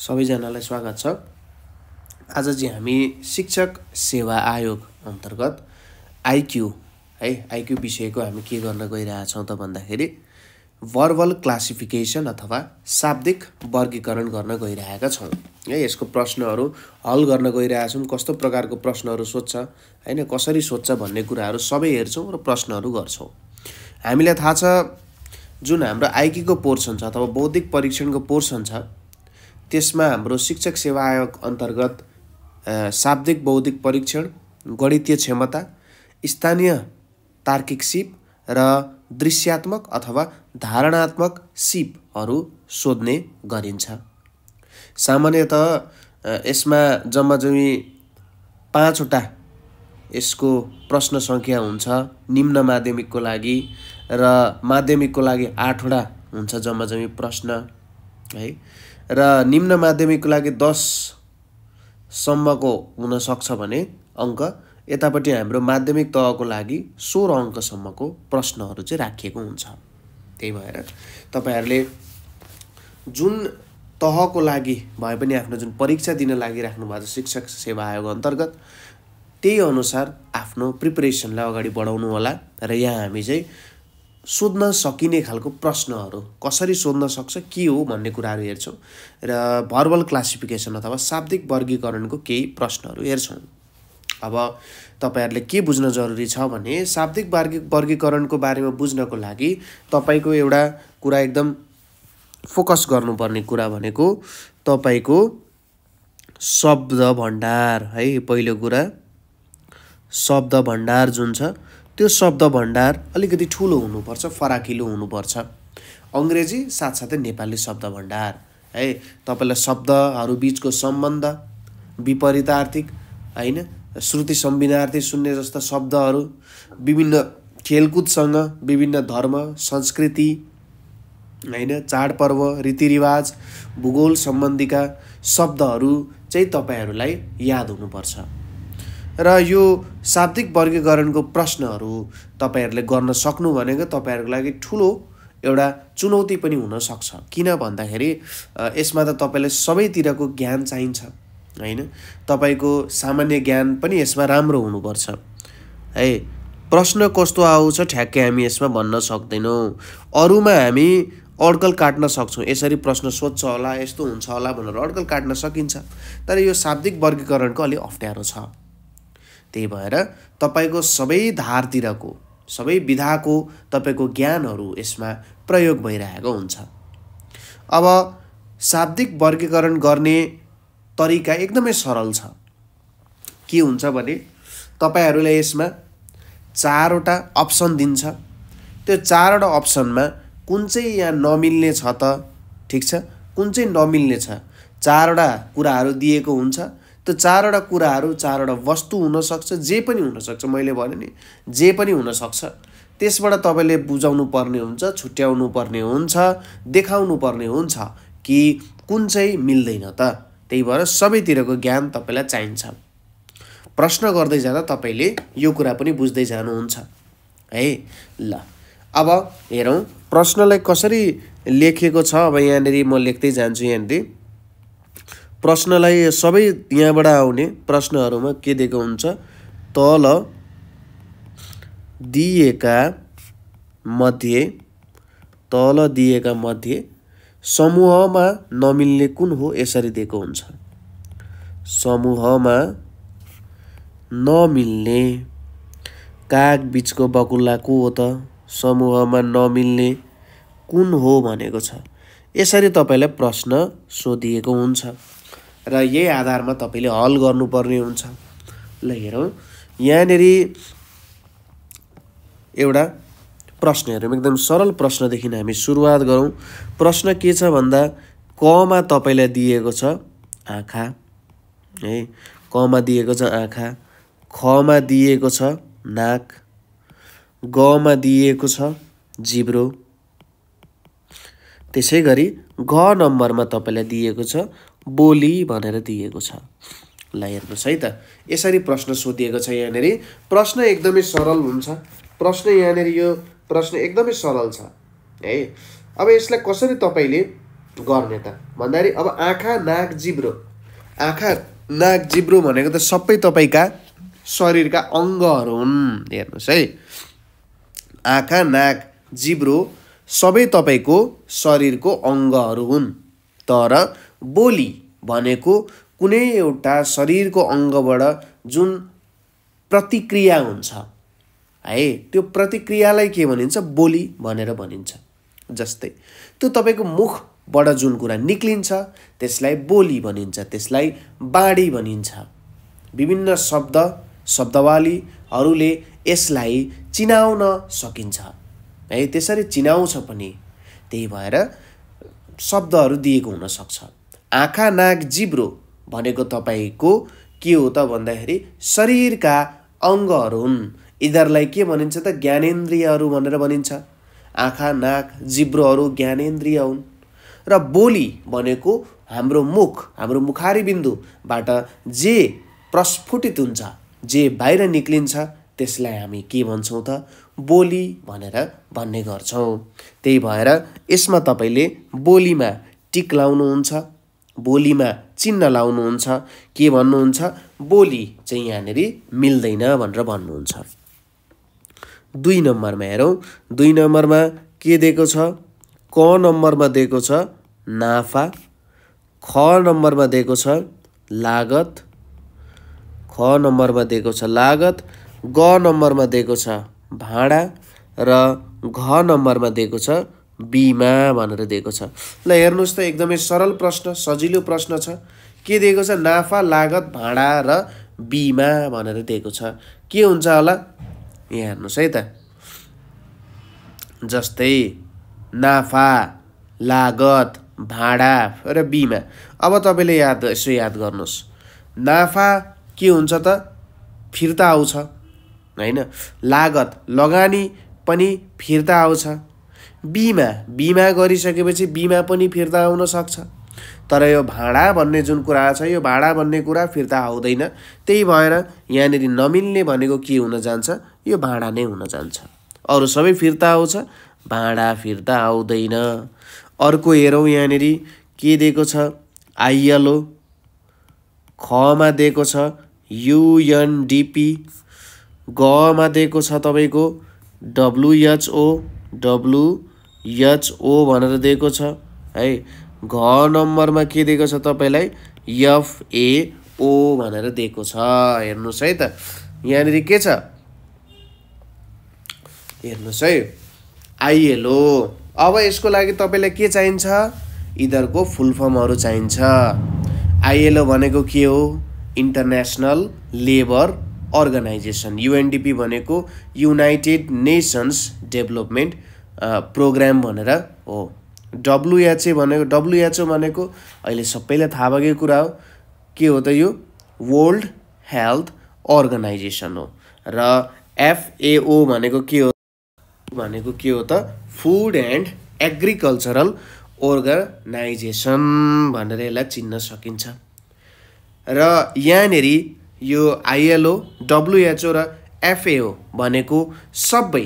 सबैजनालाई स्वागत छ। आज चाहिँ हामी शिक्षक सेवा आयोग अन्तर्गत आइक्यू आइक्यू विषयको हामी के गर्न गइरहेछौँ त भन्दाखेरि भर्बल क्लासिफिकेसन अथवा शाब्दिक वर्गीकरण गर्न गइरहेका छौँ। यसको प्रश्नहरू हल गर्न गइरहेछौँ। कस्तो प्रकारको प्रश्नहरू सोध्छ हैन, कसरी सोध्छ भन्ने कुराहरू सबै हेर्छौँ र प्रश्नहरू गर्छौँ। हामीलाई थाहा छ जुन हाम्रो आइक्यूको पोर्सन छ अथवा बौद्धिक परीक्षणको पोर्सन छ त्यसमा हाम्रो शिक्षक सेवा आयोग अन्तर्गत शाब्दिक बौद्धिक परीक्षण, गणितीय क्षमता, स्थानीय तार्किक सिप र दृश्यात्मक अथवा धारणात्मक सिपहरू सोध्ने गरिन्छ। सामान्यतः यसमा जम्माजम्मी 5 वटा यसको प्रश्न सङ्ख्या हुन्छ निम्न माध्यमिकको लागि र माध्यमिकको लागि 8 वटा हुन्छ जम्माजम्मी प्रश्न है। र निम्न माध्यमिकको लागि 10 सम्मको हुन सक्छ भने अङ्क, यतापट्टि हाम्रो माध्यमिक तहको लागि 16 अङ्कसम्मको प्रश्नहरू चाहिँ राखिएको हुन्छ। त्यही भएर तपाईहरुले जुन तहको लागि भए पनि आफ्नो जुन परीक्षा दिन लागिराख्नु भएको छ शिक्षक सेवा आयोग अन्तर्गत त्यही अनुसार आफ्नो प्रिपरेसनलाई अगाडि बढाउनु होला। र यहाँ हामी चाहिँ सोध्न सकिने खालको प्रश्नहरू कसरी सोध्न सक्छ के हो भन्ने कुराहरू हेर्छौँ र भर्बल क्लासिफिकेसन अथवा शाब्दिक वर्गीकरणको केही प्रश्नहरू हेर्छौँ। अब तपाईहरुले के बुझ्न जरुरी छ भने शाब्दिक वर्गीकरणको बारेमा बुझ्नको लागि तपाईको एउटा कुरा एकदम फोकस गर्नुपर्ने कुरा भनेको तपाईको शब्द भण्डार है। पहिलो कुरा शब्द भण्डार जुन छ त्यो शब्द भण्डार अलिकति ठुलो हुनुपर्छ, फराकिलो हुनुपर्छ। अंग्रेजी साथसाथै नेपाली शब्द भण्डार है। तपाईलाई शब्दहरू बीचको सम्बन्ध, विपरीतार्थिक हैन, श्रुति सम्बिनार्थी शून्य जस्ता शब्दहरू, विभिन्न खेलकुदसँग, विभिन्न धर्म, संस्कृति हैन, चाडपर्व, रीतिरिवाज, भूगोल सम्बन्धीका शब्दहरू चाहिँ तपाईहरुलाई याद हुनुपर्छ। र यो शाब्दिक वर्गीकरणको प्रश्नहरू तपाईहरुले गर्न सक्नु भनेको तपाईहरुको लागि ठुलो एउटा चुनौती पनि हुन सक्छ। किन भन्दाखेरि यसमा त तपाईलाई सबैतिरको ज्ञान चाहिन्छ हैन। तपाईको सामान्य ज्ञान पनि यसमा राम्रो हुनुपर्छ है। प्रश्न कस्तो आउँछ ठ्याक्कै हामी यसमा भन्न सक्दैनौँ। अरुमा हामी अड्कल काट्न सक्छौँ, यसरी प्रश्न सोध्छ होला, यस्तो हुन्छ होला भनेर अड्कल काट्न सकिन्छ। तर यो शाब्दिक वर्गीकरणको अलि अप्ठ्यारो छ। त्यही भएर तपाईको सबै धारतिरको, सबै विधाको तपाईको ज्ञानहरू यसमा प्रयोग भइरहेको हुन्छ। अब शाब्दिक वर्गीकरण गर्ने तरिका एकदमै सरल छ। के हुन्छ भने तपाईहरुले यसमा 4 वटा अप्सन दिन्छ। त्यो 4 वटा अप्सनमा कुन चाहिँ यहाँ नमिल्ने छ त, ठीक छ, कुन चाहिँ नमिल्ने छ। 4 वटा कुराहरू दिएको हुन्छ। त्यो 4 वटा कुराहरू 4 वटा वस्तु हुन सक्छ, जे पनि हुन सक्छ। मैले भने नि जे पनि हुन सक्छ। त्यसबाट तपाईले बुझाउनु पर्ने हुन्छ, छुट्याउनु पर्ने हुन्छ, देखाउनु पर्ने हुन्छ कि कुन चाहिँ मिल्दैन त। त्यही भएर सबैतिरको ज्ञान तपाईलाई चाहिन्छ। प्रश्न गर्दै जाँदा तपाईले यो कुरा पनि बुझ्दै जानुहुन्छ है। ल अब हेरौँ प्रश्नलाई कसरी लेखेको छ। अब यहाँनेरि म लेख्दै जान्छु। यहाँनेरि प्रश्नलाई सबै यहाँबाट आउने प्रश्नहरूमा के दिएको हुन्छ, तल दिएका मध्ये समूहमा नमिल्ने कुन हो यसरी दिएको हुन्छ। समूहमा नमिल्ने काग बीचको बकुल्ला को हो त, समूहमा नमिल्ने कुन हो भनेको छ। यसरी तपाईलाई प्रश्न सोधिएको हुन्छ र यही आधारमा तपाईले हल गर्नुपर्ने हुन्छ। ल हेरौँ यहाँनेरि एउटा प्रश्न हेरौँ। एकदम सरल प्रश्नदेखि हामी सुरुवात गरौँ। प्रश्न के छ भन्दा कमा तपाईलाई दिएको छ आँखा है, कमा दिएको छ आँखा, खमा दिएको छ नाक, गमा दिएको छ जिब्रो, त्यसै गरी घ नम्बरमा तपाईलाई दिएको छ बोली भनेर दिएको छ। ल हेर्नुहोस् है त, यसरी प्रश्न सोधिएको छ। यहाँनेरि प्रश्न एकदमै सरल हुन्छ। प्रश्न यहाँनेरि यो प्रश्न एकदमै सरल छ है। अब यसलाई कसरी तपाईले गर्ने त भन्दाखेरि अब आँखा नाक जिब्रो, आँखा नाक जिब्रो भनेको त सबै तपाईँका शरीरका अङ्गहरू हुन्। हेर्नुहोस् है, आँखा नाक जिब्रो सबै तपाईँको शरीरको अङ्गहरू हुन्। तर बोली भनेको कुनै एउटा शरीरको अङ्गबाट जुन प्रतिक्रिया हुन्छ है, त्यो प्रतिक्रियालाई के भनिन्छ? बोली भनेर भनिन्छ। जस्तै त्यो तपाईँको मुखबाट जुन कुरा निक्लिन्छ त्यसलाई बोली भनिन्छ, त्यसलाई बाणी भनिन्छ। विभिन्न शब्द शब्दावलीहरूले यसलाई चिनाउन सकिन्छ है, त्यसरी चिनाउँछ पनि। त्यही भएर शब्दहरू दिएको हुनसक्छ। आँखा नाक जिब्रो भनेको तपाईँको के हो त भन्दाखेरि शरीरका अङ्गहरू हुन्। यिनीहरूलाई के भनिन्छ त? ज्ञानेन्द्रियहरू भनेर भनिन्छ। आँखा नाक जिब्रोहरू ज्ञानेन्द्रिय हुन्। र बोली भनेको हाम्रो मुख, हाम्रो मुखारी बिन्दुबाट जे प्रस्फुटित हुन्छ, जे बाहिर निक्लिन्छ त्यसलाई हामी के भन्छौँ त? बोली भनेर भन्ने गर्छौँ। त्यही भएर यसमा तपाईँले बोलीमा टिक लाउनुहुन्छ, बोलीमा चिन्ह लाउनुहुन्छ। के भन्नुहुन्छ? बोली चाहिँ यहाँनिर मिल्दैन भनेर भन्नुहुन्छ। 2 नम्बरमा हेरौँ। 2 नम्बरमा के दिएको छ? क नम्बरमा दिएको छ नाफा, ख नम्बरमा दिएको छ लागत, ख नम्बरमा दिएको छ लागत, ग नम्बरमा दिएको छ भाडा र घ नम्बरमा दिएको छ बिमा भनेर दिएको छ। ल हेर्नुहोस् त, एकदमै सरल प्रश्न, सजिलो प्रश्न छ। के दिएको छ? नाफा, लागत, भाडा र बिमा भनेर दिएको छ। के हुन्छ होला? यहाँ हेर्नुहोस् है त। जस्तै नाफा, लागत, भाडा र बिमा। अब तपाईँले यसो याद गर्नुहोस्। नाफा के हुन्छ त? फिर्ता आउँछ हैन। लागत लगानी पनि फिर्ता आउँछ। बिमा गरिसकेपछि बिमा पनि फिर्ता आउन सक्छ। तर यो भाडा भन्ने जुन कुरा छ, यो भाडा भन्ने कुरा फिर्ता आउँदैन। त्यही भएर यहाँनिर नमिल्ने भनेको के हुन जान्छ? यो भाडा नै हुन जान्छ। अरू सबै फिर्ता आउँछ, भाडा फिर्ता आउँदैन। अर्को हेरौँ, यहाँनिर के दिएको छ? आइएलओ, खमा दिएको छ युएनडिपी, गमा दिएको छ तपाईँको डब्लुएचओ भनेर दिएको छ है। घ नम्बरमा के दिएको छ तपाईँलाई? एफएओ भनेर दिएको छ। हेर्नुहोस् है त, यहाँनिर के छ? हेर्नुहोस् है, आइएलओ। अब यसको लागि तपाईँलाई के चाहिन्छ? यिनीहरूको फुल फर्महरू चाहिन्छ। आइएलओ भनेको के हो? International labour organisation. युएनडिपी भनेको युनाइटेड नेसन्स डेभलपमेन्ट प्रोग्राम भनेर हो। डब्लुएचओ भनेको अहिले सबैलाई थाहा भएको कुरा हो। के हो त यो? वर्ल्ड हेल्थ अर्गनाइजेसन हो। र एफएओ भनेको के हो? भनेको के हो त? फुड एन्ड एग्रिकल्चरल अर्गनाइजेसन भनेर यसलाई चिन्न सकिन्छ। र यहाँनिर यो आइएलओ, डब्लुएचओ र एफएओ भनेको सबै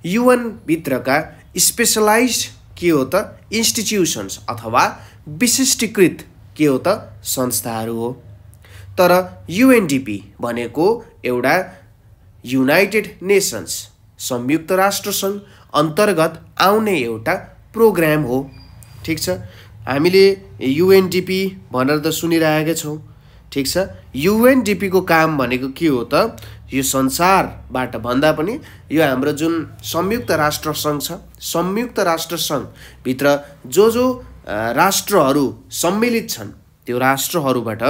युएन भित्रका स्पेसलाइज्ड के हो त? इन्स्टिट्युसन्स अथवा विशिष्टीकृत के हो त? संस्थाहरू हो। तर युएनडिपी भनेको एउटा युनाइटेड नेसन्स, संयुक्त राष्ट्र सङ्घ अन्तर्गत आउने एउटा प्रोग्राम हो। ठिक छ, हामीले युएनडिपी भनेर त सुनिरहेका छौँ। ठिक छ, युएनडिपी को काम भनेको के हो त? यो संसारबाट भन्दा पनि यो हाम्रो जुन संयुक्त राष्ट्र सङ्घ छ, संयुक्त राष्ट्र सङ्घ भित्र जो राष्ट्रहरू सम्मिलित छन् त्यो राष्ट्रहरूबाट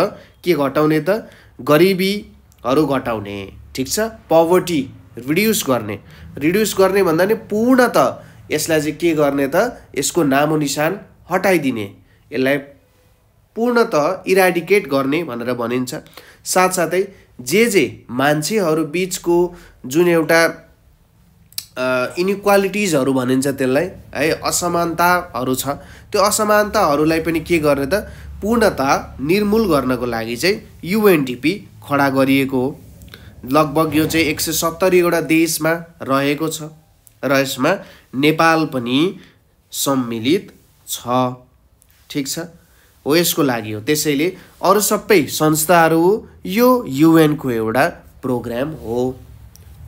के घटाउने त? गरिबीहरू घटाउने। ठिक छ, पवर्टी रिड्युस गर्ने भन्दा नि पूर्णतः यसलाई चाहिँ के गर्ने त? यसको नामो निशान हटाइदिने, यसलाई पूर्णतः इराडिकेट गर्ने भनेर भनिन्छ। साथसाथै जे मान्छेहरू बीचको जुन एउटा इनइक्वालिटिजहरू भनिन्छ त्यसलाई है, असमानताहरू छ, त्यो असमानताहरूलाई पनि के गर्ने त? पूर्णतः निर्मूल गर्नको लागि चाहिँ युएनडिपी खडा गरिएको हो। लगभग यो चाहिँ 170 वटा देशमा रहेको छ र यसमा नेपाल पनि सम्मिलित छ। ठिक छ, हो यसको लागि हो। त्यसैले अरू सबै संस्थाहरू यो UN को एउटा प्रोग्राम हो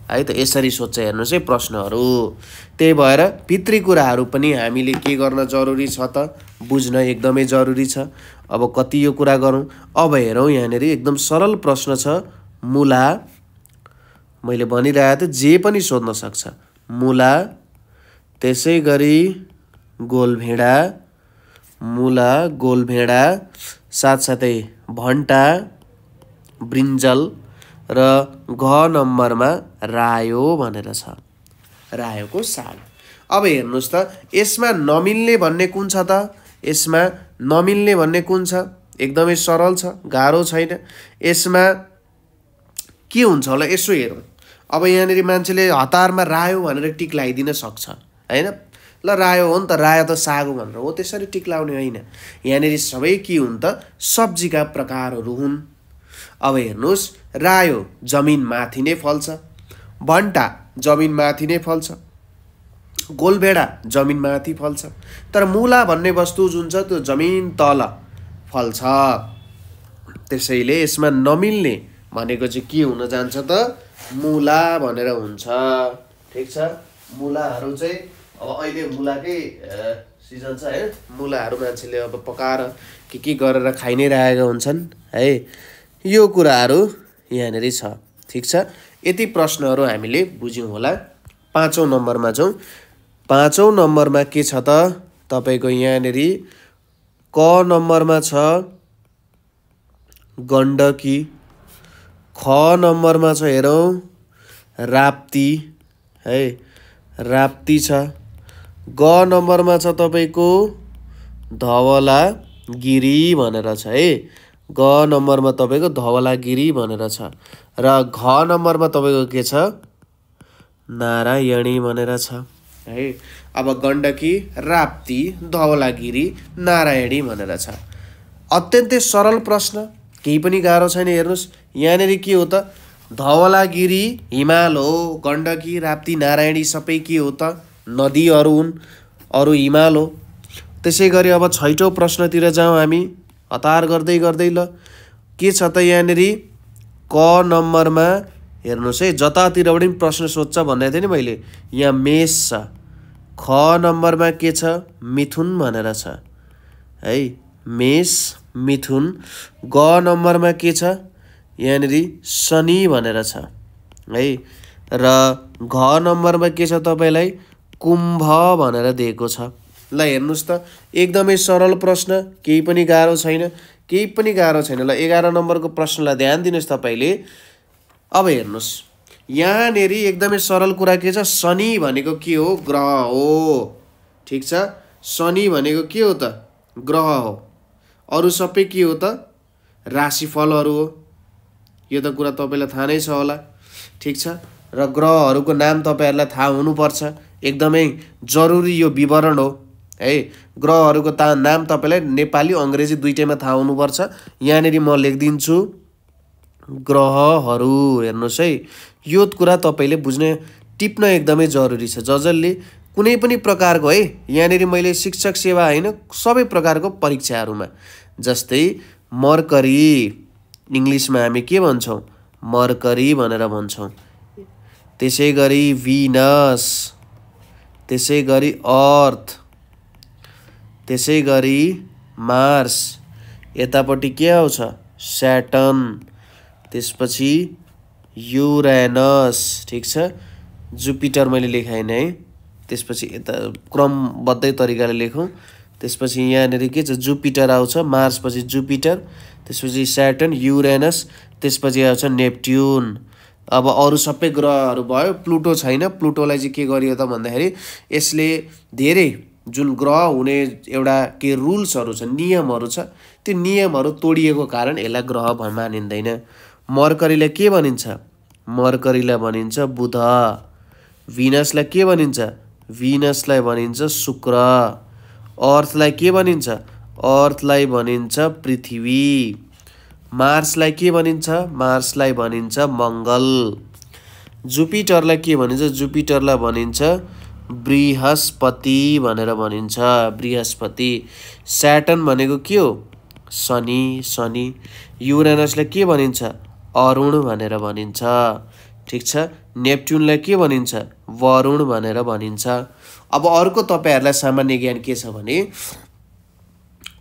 है त। यसरी सोच्छ हेर्नुहोस् है प्रश्नहरू। त्यही भएर भित्री कुराहरू पनि हामीले के गर्न जरुरी छ त, बुझ्न एकदमै जरुरी छ। अब कति यो कुरा गरौँ। अब हेरौँ यहाँनिर एकदम सरल प्रश्न छ। मूला, मैले भनिरहेको थिएँ जे पनि सोध्न सक्छ। मूला, त्यसै गरी गोलभेडा, मूला, गोलभेडा, साथसाथै भन्टा, ब्रिन्जल र घ नम्बरमा रायो भनेर छ, रायोको साग। अब हेर्नुहोस् त यसमा नमिल्ने भन्ने कुन छ त, यसमा नमिल्ने भन्ने कुन छ, एकदमै सरल छ, गाह्रो छैन। यसमा के हुन्छ होला यसो हेरौँ। अब यहाँनिर मान्छेले हतारमा रायो भनेर टिक लगाइदिन सक्छ हैन। ल रायो हो नि त, रायो त साग हो भनेर हो त्यसरी टिक लाउने होइन। यहाँनिर सबै के हुन् त, सब्जीका प्रकारहरू हुन्। अब हेर्नुहोस्, रायो जमिन माथि नै फल्छ, भन्टा जमिन माथि नै फल्छ, गोलभेडा जमिन माथि फल्छ, तर मूला भन्ने वस्तु जुन छ त्यो जमिन तल फल्छ। त्यसैले यसमा नमिल्ने भनेको चाहिँ के हुन जान्छ त, मूला भनेर हुन्छ। ठिक छ, मूलाहरू चाहिँ अब अहिले मूलाकै सिजन छ है। मूलाहरू मान्छेले अब पकाएर के गरेर खाइ नै रहेका हुन्छन् है। यो कुराहरू यहाँनिर छ। ठिक छ, यति प्रश्नहरू हामीले बुझ्यौँ होला। 5औं नम्बरमा जाउँ। 5औं नम्बरमा के छ त तपाईको यहाँनिर क नम्बरमा छ गण्डकी, ख नम्बरमा छ हेरौँ राप्ती है, राप्ती छ। ग नम्बरमा छ तपाईको धवलागिरी भनेर छ है। ग नम्बरमा तपाईको धवलागिरी भनेर छ र घ नम्बरमा तपाईको के छ, नारायणी भनेर छ है। अब गण्डकी, राप्ती, धवलागिरी, नारायणी भनेर छ। अत्यन्तै सरल प्रश्न, केही पनि गाह्रो छैन। हेर्नुहोस् यहाँनिर के हो त, धवलागिरी हिमाल हो, गण्डकी, राप्ती, नारायणी सबै के हो त, नदीहरू हुन्, अरू हिमाल हो। त्यसै गरी अब 6औं प्रश्नतिर जाउँ हामी हतार गर्दै गर्दै। ल के छ त यहाँनिर क नम्बरमा हेर्नुहोस् है, जतातिर पनि प्रश्न सोध्छ भनेको थिएँ नि मैले। यहाँ मेष छ। ख नम्बरमा के छ, मिथुन भनेर छ है, मेष, मिथुन। ग नम्बरमा के छ, यहाँनिर शनि भनेर छ है र घ नम्बरमा के छ तपाईँलाई कुम्भ भनेर दिएको छ। ल हेर्नुहोस् त एकदमै सरल प्रश्न, केही पनि गाह्रो छैन, केही पनि गाह्रो छैन। ल 11 नम्बरको प्रश्नलाई ध्यान दिनुहोस् तपाईँले। अब हेर्नुहोस् यहाँनिर एकदमै सरल कुरा के छ, शनि भनेको के हो, ग्रह हो। ठिक छ, शनि भनेको के हो त, ग्रह हो। अरू सबै के हो त, राशिफलहरू हो। यो त कुरा तपाईँलाई थाहा नै छ होला। ठिक छ, र ग्रहहरूको नाम तपाईँहरूलाई थाहा हुनुपर्छ, एकदमै जरुरी यो विवरण हो है। ग्रहहरूको नाम तपाईँलाई नेपाली अङ्ग्रेजी दुईटैमा थाहा हुनुपर्छ। यहाँनिर म लेखिदिन्छु ग्रहहरू। हेर्नुहोस् है, यो कुरा तपाईँले बुझ्ने टिप्न एकदमै जरुरी छ। जसले कुनै पनि प्रकारको है, यहाँनिर मैले शिक्षक सेवा होइन सबै प्रकारको परीक्षाहरूमा, जस्तै मर्करी, इङ्ग्लिसमा हामी के भन्छौँ, मर्करी भनेर भन्छौँ। त्यसै गरी भिनस, त्यसै गरी अर्थ, त्यसै गरी मार्स, यतापट्टि के आउँछ, स्याटर्न, त्यसपछि युरेनस। ठिक छ, जुपिटर मैले लेखाइन है। त्यसपछि यता क्रमबद्ध तरिकाले लेखौँ। त्यसपछि यहाँनिर के छ, जुपिटर आउँछ, मार्स पछि जुपिटर, त्यसपछि स्याटर्न, युरेनस, त्यसपछि आउँछ नेप्ट्युन। अब अरू सबै ग्रहहरू भयो, प्लुटो छैन। प्लुटोलाई चाहिँ के गरियो त भन्दाखेरि यसले धेरै जुन ग्रह हुने एउटा के रुल्सहरू छ, नियमहरू छ, त्यो नियमहरू तोडिएको कारण यसलाई ग्रह मानिँदैन। मर्करीलाई के भनिन्छ, मर्करीलाई भनिन्छ बुध। भिनसलाई के भनिन्छ, भिनसलाई भनिन्छ शुक्र। अर्थलाई के भनिन्छ, अर्थलाई भनिन्छ पृथ्वी। मार्सलाई के भनिन्छ, मार्सलाई भनिन्छ मङ्गल। जुपिटरलाई के भनिन्छ, जुपिटरलाई भनिन्छ बृहस्पति भनेर भनिन्छ, बृहस्पति। स्याटर्न भनेको के हो? शनि, शनि। युरेनसलाई के भनिन्छ? अरुण भनेर भनिन्छ, ठिक छ। नेप्ट्युनलाई के भनिन्छ? वरुण भनेर भनिन्छ। अब अर्को तपाईहरुलाई सामान्य ज्ञान के छ भने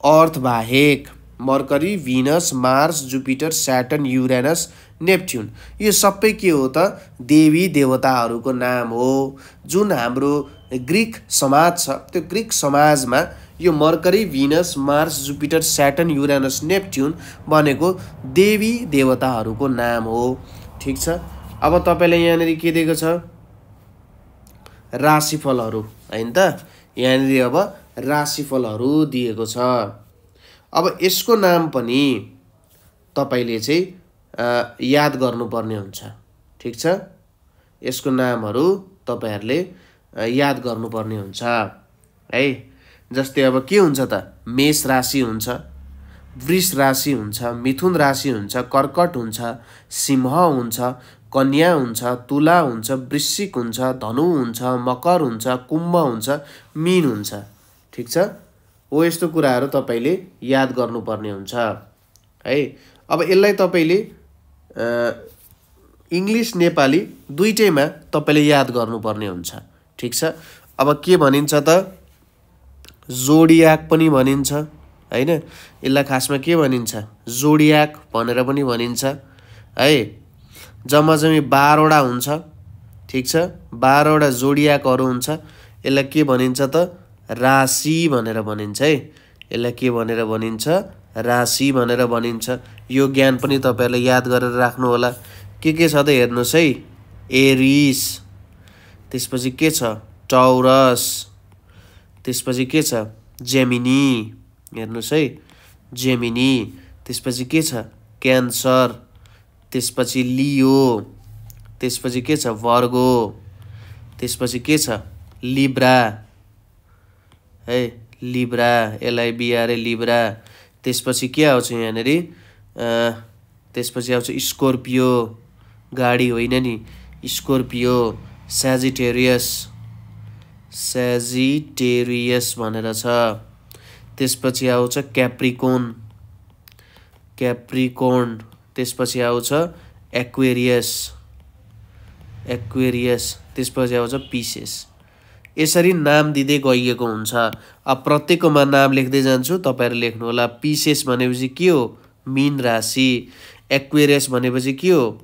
अर्थ बाहेक मर्करी, भिनस, मार्स, जुपिटर, स्याटर्न, युरेनस, नेप्ट्युन यो सबै के हो त? देवी देवताहरूको नाम हो। जुन हाम्रो ग्रीक समाज छ त्यो ग्रीक समाजमा यो मर्करी, भिनस, मार्स, जुपिटर, स्याटर्न, युरेनस, नेप्ट्युन भनेको देवी देवताहरूको नाम हो, ठिक छ। अब तपाईलाई यहाँनेरि के दिएको छ? राशिफलहरू, हैन त? यहाँनेरि अब राशिफलहरू दिएको छ। अब यसको नाम पनि तपाईले चाहिँ याद गर्नुपर्ने हुन्छ, ठिक छ। यसको नामहरू तपाईहरुले याद गर्नुपर्ने हुन्छ है। जस्तै अब के हुन्छ त? मेष राशि हुन्छ, वृष राशि हुन्छ, मिथुन राशि हुन्छ, कर्कट हुन्छ, सिंह हुन्छ, कन्या हुन्छ, तुला हुन्छ, वृश्चिक हुन्छ, धनु हुन्छ, मकर हुन्छ, कुम्भ हुन्छ, मीन हुन्छ, ठिक छ। हो यस्तो कुराहरू तपाईले याद गर्नुपर्ने हुन्छ है। अब यसलाई तपाईले इंग्लिश नेपाली दुईटैमा तपाईले याद गर्नुपर्ने हुन्छ, ठिक छ। अब के भनिन्छ त? जोडियाक पनि भनिन्छ, हैन? यसलाई खासमा के भनिन्छ? जोडियाक भनेर पनि भनिन्छ है। जम्मा जम्मी 12 वटा हुन्छ, ठिक छ। 12 वटा जोडियाकहरू हुन्छ। यसलाई के भनिन्छ त? राशि भनेर भनिन्छ है। यसलाई के भनेर भनिन्छ? राशि भनेर भनिन्छ। यो ज्ञान पनि तपाईहरुले याद गरेर राख्नु होला। के छ त हेर्नुस् है। एरिस, त्यसपछि के छ? टौरस, त्यसपछि के छ? जेमिनी, हेर्नुस् है, जेमिनी। त्यसपछि के छ? क्यान्सर, त्यसपछि लियो, त्यसपछि के छ? वर्गो, त्यसपछि के छ? लिब्रा है, लिब्रा, LIBRA, लिब्रा। त्यसपछि के आउँछ यहाँनेरि? त्यसपछि आउँछ स्कर्पियो, गाडी होइन नि, स्कर्पियो। सजिटेरियस, सजिटेरियस भनेर छ। त्यसपछि आउँछ क्याप्रिकोन, क्याप्रिकोन। त्यसपछि आउँछ एक्वेरियस, एक्वेरियस। त्यसपछि आउँछ पिसेस। यसरी नाम दिँदै गइएको हुन्छ। अब प्रत्येकमा नाम लेख्दै जान्छु, तपाईहरु लेख्नु होला। पिसेस भनेपछि के हो? मीन राशि। एक्वेरियस भनेपछि के हो?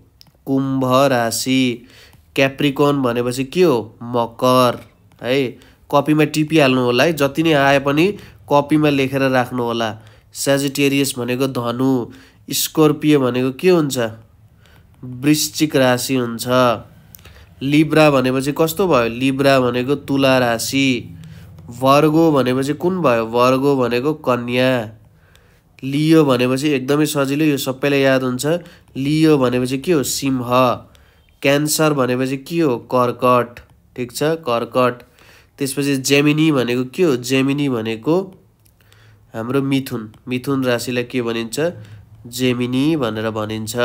कुम्भ राशि। क्याप्रिकोन भनेपछि के हो? मकर है। कपीमा टिपिहाल्नु होला है। जति नै आए पनि कपीमा लेखेर राख्नु होला। सजिटेरियस भनेको धनु। स्कर्पियो भनेको के हुन्छ? वृश्चिक राशि हुन्छ। लिब्रा भनेपछि कस्तो भयो? लिब्रा भनेको तुला राशि। वर्गो भनेपछि कुन भयो? वर्गो भनेको कन्या। लियो भनेपछि एकदमै सजिलो, यो सबैलाई याद हुन्छ। लियो भनेपछि के हो? सिंह। क्यान्सर भनेपछि के हो? कर्कट, ठिक छ, कर्कट। त्यसपछि जेमिनी भनेको के हो? जेमिनी भनेको हाम्रो मिथुन। मिथुन राशिलाई के भनिन्छ? जेमिनी भनेर भनिन्छ।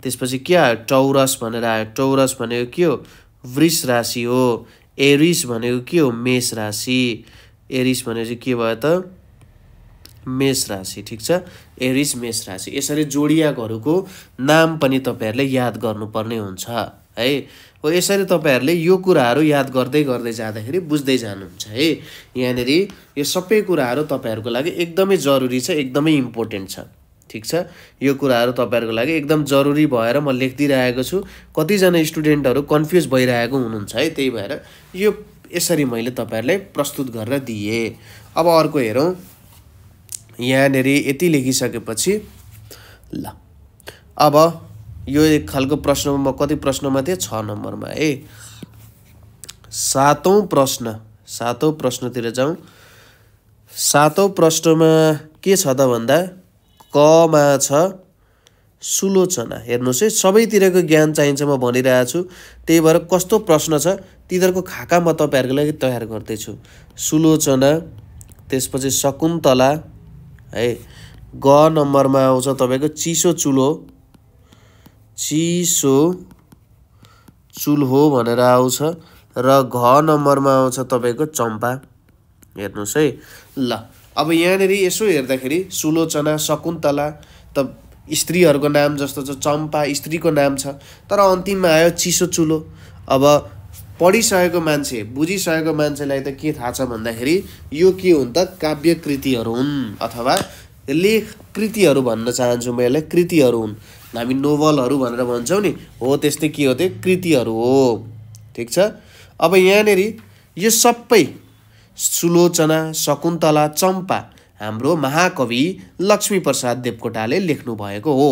त्यसपछि के आयो? टौरस भनेर आयो। टौरस भनेको के हो? वृष राशि हो। एरिस भनेको के हो? मेष राशि। एरिस भनेपछि के भयो त? मेष राशि, ठिक छ। एरिस मेष राशि। यसरी जोडियाकहरूको नाम पनि तपाईहरुले याद गर्नुपर्ने हुन्छ है। हो यसरी तपाईहरुले यो कुराहरू याद गर्दै गर्दै जाँदाखेरि बुझ्दै जानुहुन्छ है। यहाँनेरि यो सबै कुराहरू तपाईहरुको लागि एकदमै जरुरी छ, एकदमै इम्पोर्टेन्ट छ, ठिक छ। यो कुराहरू तपाईहरुको लागि एकदम जरुरी भएर म लेख्दिरहेको छु। कतिजना स्टुडेन्टहरू कन्फ्युज भइरहेको हुनुहुन्छ है, त्यही भएर यो यसरी मैले तपाईहरुलाई प्रस्तुत गरेर दिए। अब अर्को हेरौँ। यहाँनेरि यति लेखिसकेपछि ल अब यो एक खालको प्रश्नमा म कति प्रश्नमा थिएँ? 6 नम्बरमा है। 7औं प्रश्न, 7औं प्रश्नतिर जाउँ। 7औं प्रश्नमा के छ त भन्दा कमा छ सुलोचना। हेर्नुस् है, सबैतिरको ज्ञान चाहिन्छ म भनिरहेको छु। त्यही भएर कस्तो प्रश्न छ तिनीहरूको खाका म तपाईहरुको लागि तयार गर्दैछु। सुलोचना, त्यसपछि शकुन्तला है। ग नम्बरमा आउँछ तपाईको चिसो चुलो, चिसो चुल्हो भनेर आउँछ। र घ नम्बरमा आउँछ तपाईको चम्पा। हेर्नुस् है। ल अब यहाँनेर यसो हेर्दाखेरि सुलोचना, शकुन्तला त स्त्रीहरूको नाम जस्तो छ, चम्पा स्त्रीको नाम छ, तर अन्तिममा आयो चिसो चुलो। अब पढिसकेको मान्छे, बुझिसकेको मान्छेलाई त के थाहा छ भन्दाखेरि यो के हुन् त काव्य कृतिहरू हुन् अथवा लेख कृतिहरू भन्न चाहन्छु म यसलाई, कृतिहरू हुन्। हामी नोभलहरू भनेर भन्छौँ नि, हो त्यस्तै के हो त्यो कृतिहरू हो। ठिक छ। अब यहाँनेर यो सबै सुलोचना, शकुन्तला, चम्पा हाम्रो महाकवि लक्ष्मीप्रसाद देवकोटाले लेख्नु भएको हो।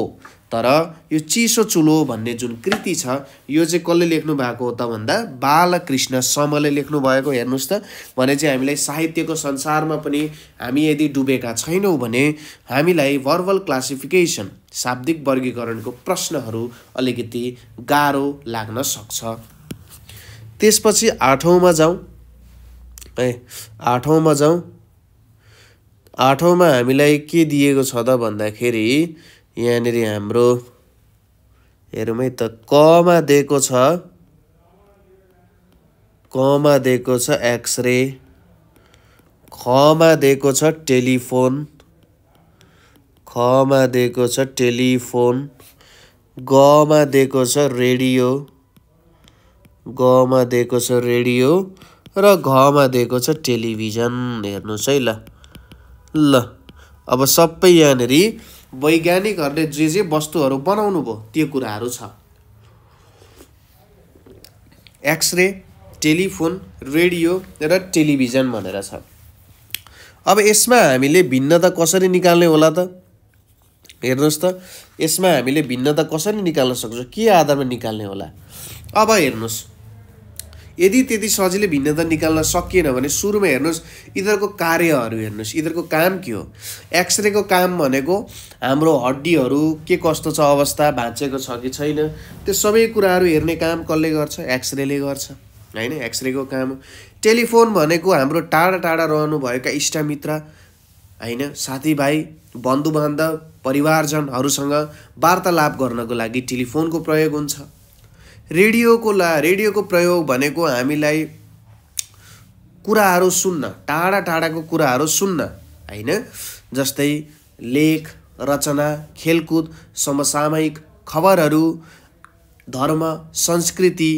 तर यो चिसो चुलो भन्ने जुन कृति छ यो चाहिँ कसले लेख्नु भएको हो त भन्दा बालकृष्ण समले लेख्नु भएको। हेर्नुस् त, भने चाहिँ हामीलाई साहित्यको संसारमा पनि हामी यदि डुबेका छैनौँ भने हामीलाई भर्बल क्लासिफिकेसन, शाब्दिक वर्गीकरणको प्रश्नहरू अलिकति गाह्रो लाग्न सक्छ। त्यसपछि 8औँमा जाउँ। 8औँमा जाउँ। 8औँमा हामीलाई के दिएको छ त भन्दाखेरि यहाँनेर हाम्रो हेरौँ है त, कमा दिएको छ, कमा दिएको छ एक्सरे, खमा दिएको छ टेलिफोन, खमा दिएको छ टेलिफोन, गमा दिएको छ रेडियो, गमा दिएको छ रेडियो र घमा दिएको छ टेलिभिजन। हेर्नुहोस् है। ल अब सबै यहाँनेर वैज्ञानिकहरूले जे वस्तुहरू बनाउनु भयो त्यो कुराहरू छ। एक्सरे, टेलिफोन, रेडियो र टेलिभिजन भनेर छ। अब यसमा हामीले भिन्नता कसरी निकाल्ने होला त? हेर्नुहोस् त, यसमा हामीले भिन्नता कसरी निकाल्न सक्छौँ, के आधारमा निकाल्ने होला? अब हेर्नुहोस्, यदि त्यति सजिलै भिन्नता निकाल्न सकिएन भने सुरुमा हेर्नुहोस् यिनीहरूको कार्यहरू हेर्नुहोस्, यिनीहरूको काम के हो। एक्सरेको काम भनेको हाम्रो हड्डीहरू के कस्तो छ अवस्था, भाँचेको छ कि छैन, त्यो सबै कुराहरू हेर्ने काम कसले गर्छ? एक्सरेले गर्छ हैन, एक्सरेको काम हो। टेलिफोन भनेको हाम्रो टाढा टाढा रहनुभएका इष्टमित्र हैन, साथीभाइ, बन्धुबान्धव, परिवारजनहरूसँग वार्तालाप गर्नको लागि टेलिफोनको प्रयोग हुन्छ। रेडियोको प्रयोग भनेको हामीलाई कुराहरू सुन्न, टाढा टाढाको कुराहरू सुन्न हैन, जस्तै लेख, रचना, खेलकुद, समसामयिक खबरहरू, धर्म, संस्कृति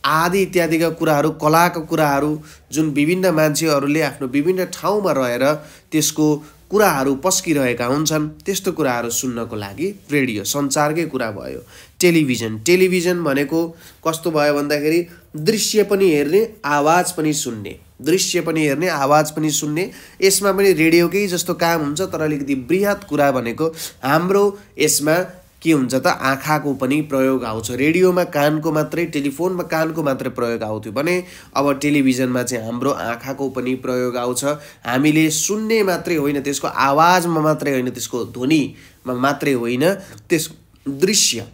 आदि इत्यादिका कुराहरू, कलाका कुराहरू जुन विभिन्न मान्छेहरूले आफ्नो विभिन्न ठाउँमा रहेर त्यसको कुराहरू पस्किरहेका हुन्छन्, त्यस्तो कुराहरू सुन्नको लागि रेडियो, सञ्चारकै कुरा भयो। टेलिभिजन भनेको कस्तो भयो भन्दाखेरि दृश्य पनि हेर्ने, आवाज पनि सुन्ने, दृश्य पनि हेर्ने, आवाज पनि सुन्ने। यसमा पनि रेडियोकै जस्तो काम हुन्छ, तर अलिकति बृहत कुरा भनेको हाम्रो यसमा के हुन्छ त आँखाको पनि प्रयोग आउँछ। रेडियोमा कानको मात्रै, टेलिफोनमा कानको मात्रै प्रयोग आउँथ्यो भने अब टेलिभिजनमा चाहिँ हाम्रो आँखाको पनि प्रयोग आउँछ। हामीले सुन्ने मात्रै होइन, त्यसको आवाजमा मात्रै होइन, त्यसको ध्वनिमा मात्रै होइन, त्यस दृश्य,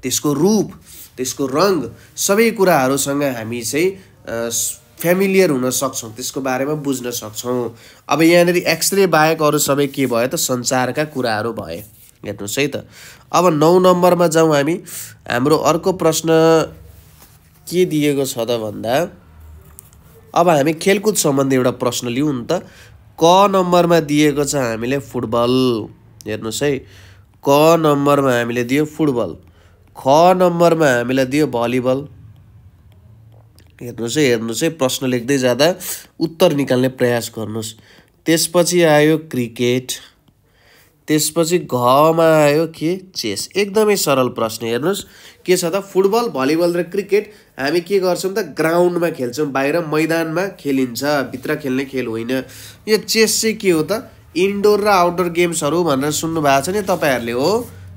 त्यसको रूप, त्यसको रङ, सबै कुराहरूसँग हामी चाहिँ फ्यामिलियर हुन सक्छौँ, त्यसको बारेमा बुझ्न सक्छौँ। अब यहाँनिर एक्सरे बाहेक अरू सबै के भयो त सञ्चारका कुराहरू भए। हेर्नुहोस् है त। अब 9 नम्बरमा जाउँ हामी। हाम्रो अर्को प्रश्न के दिएको छ त भन्दा अब हामी खेलकुद सम्बन्धी एउटा प्रश्न लिउँ नि त। क नम्बरमा दिएको छ हामीले फुटबल। हेर्नुहोस् है, क नम्बरमा हामीले दियो फुटबल, ख नम्बरमा हामीलाई दियो भलिबल। हेर्नुहोस् है, प्रश्न लेख्दै जाँदा उत्तर निकाल्ने प्रयास गर्नुहोस्। त्यसपछि आयो क्रिकेट, त्यसपछि घमा आयो के? चेस। एकदमै सरल प्रश्न। हेर्नुहोस् के छ त, फुटबल, भलिबल र क्रिकेट हामी के गर्छौँ त ग्राउन्डमा खेल्छौँ, बाहिर मैदानमा खेलिन्छ, भित्र खेल्ने खेल होइन। यो चेस चाहिँ के हो त? इन्डोर र आउटडोर गेम्सहरू भनेर सुन्नु भएको छ नि तपाईँहरूले, हो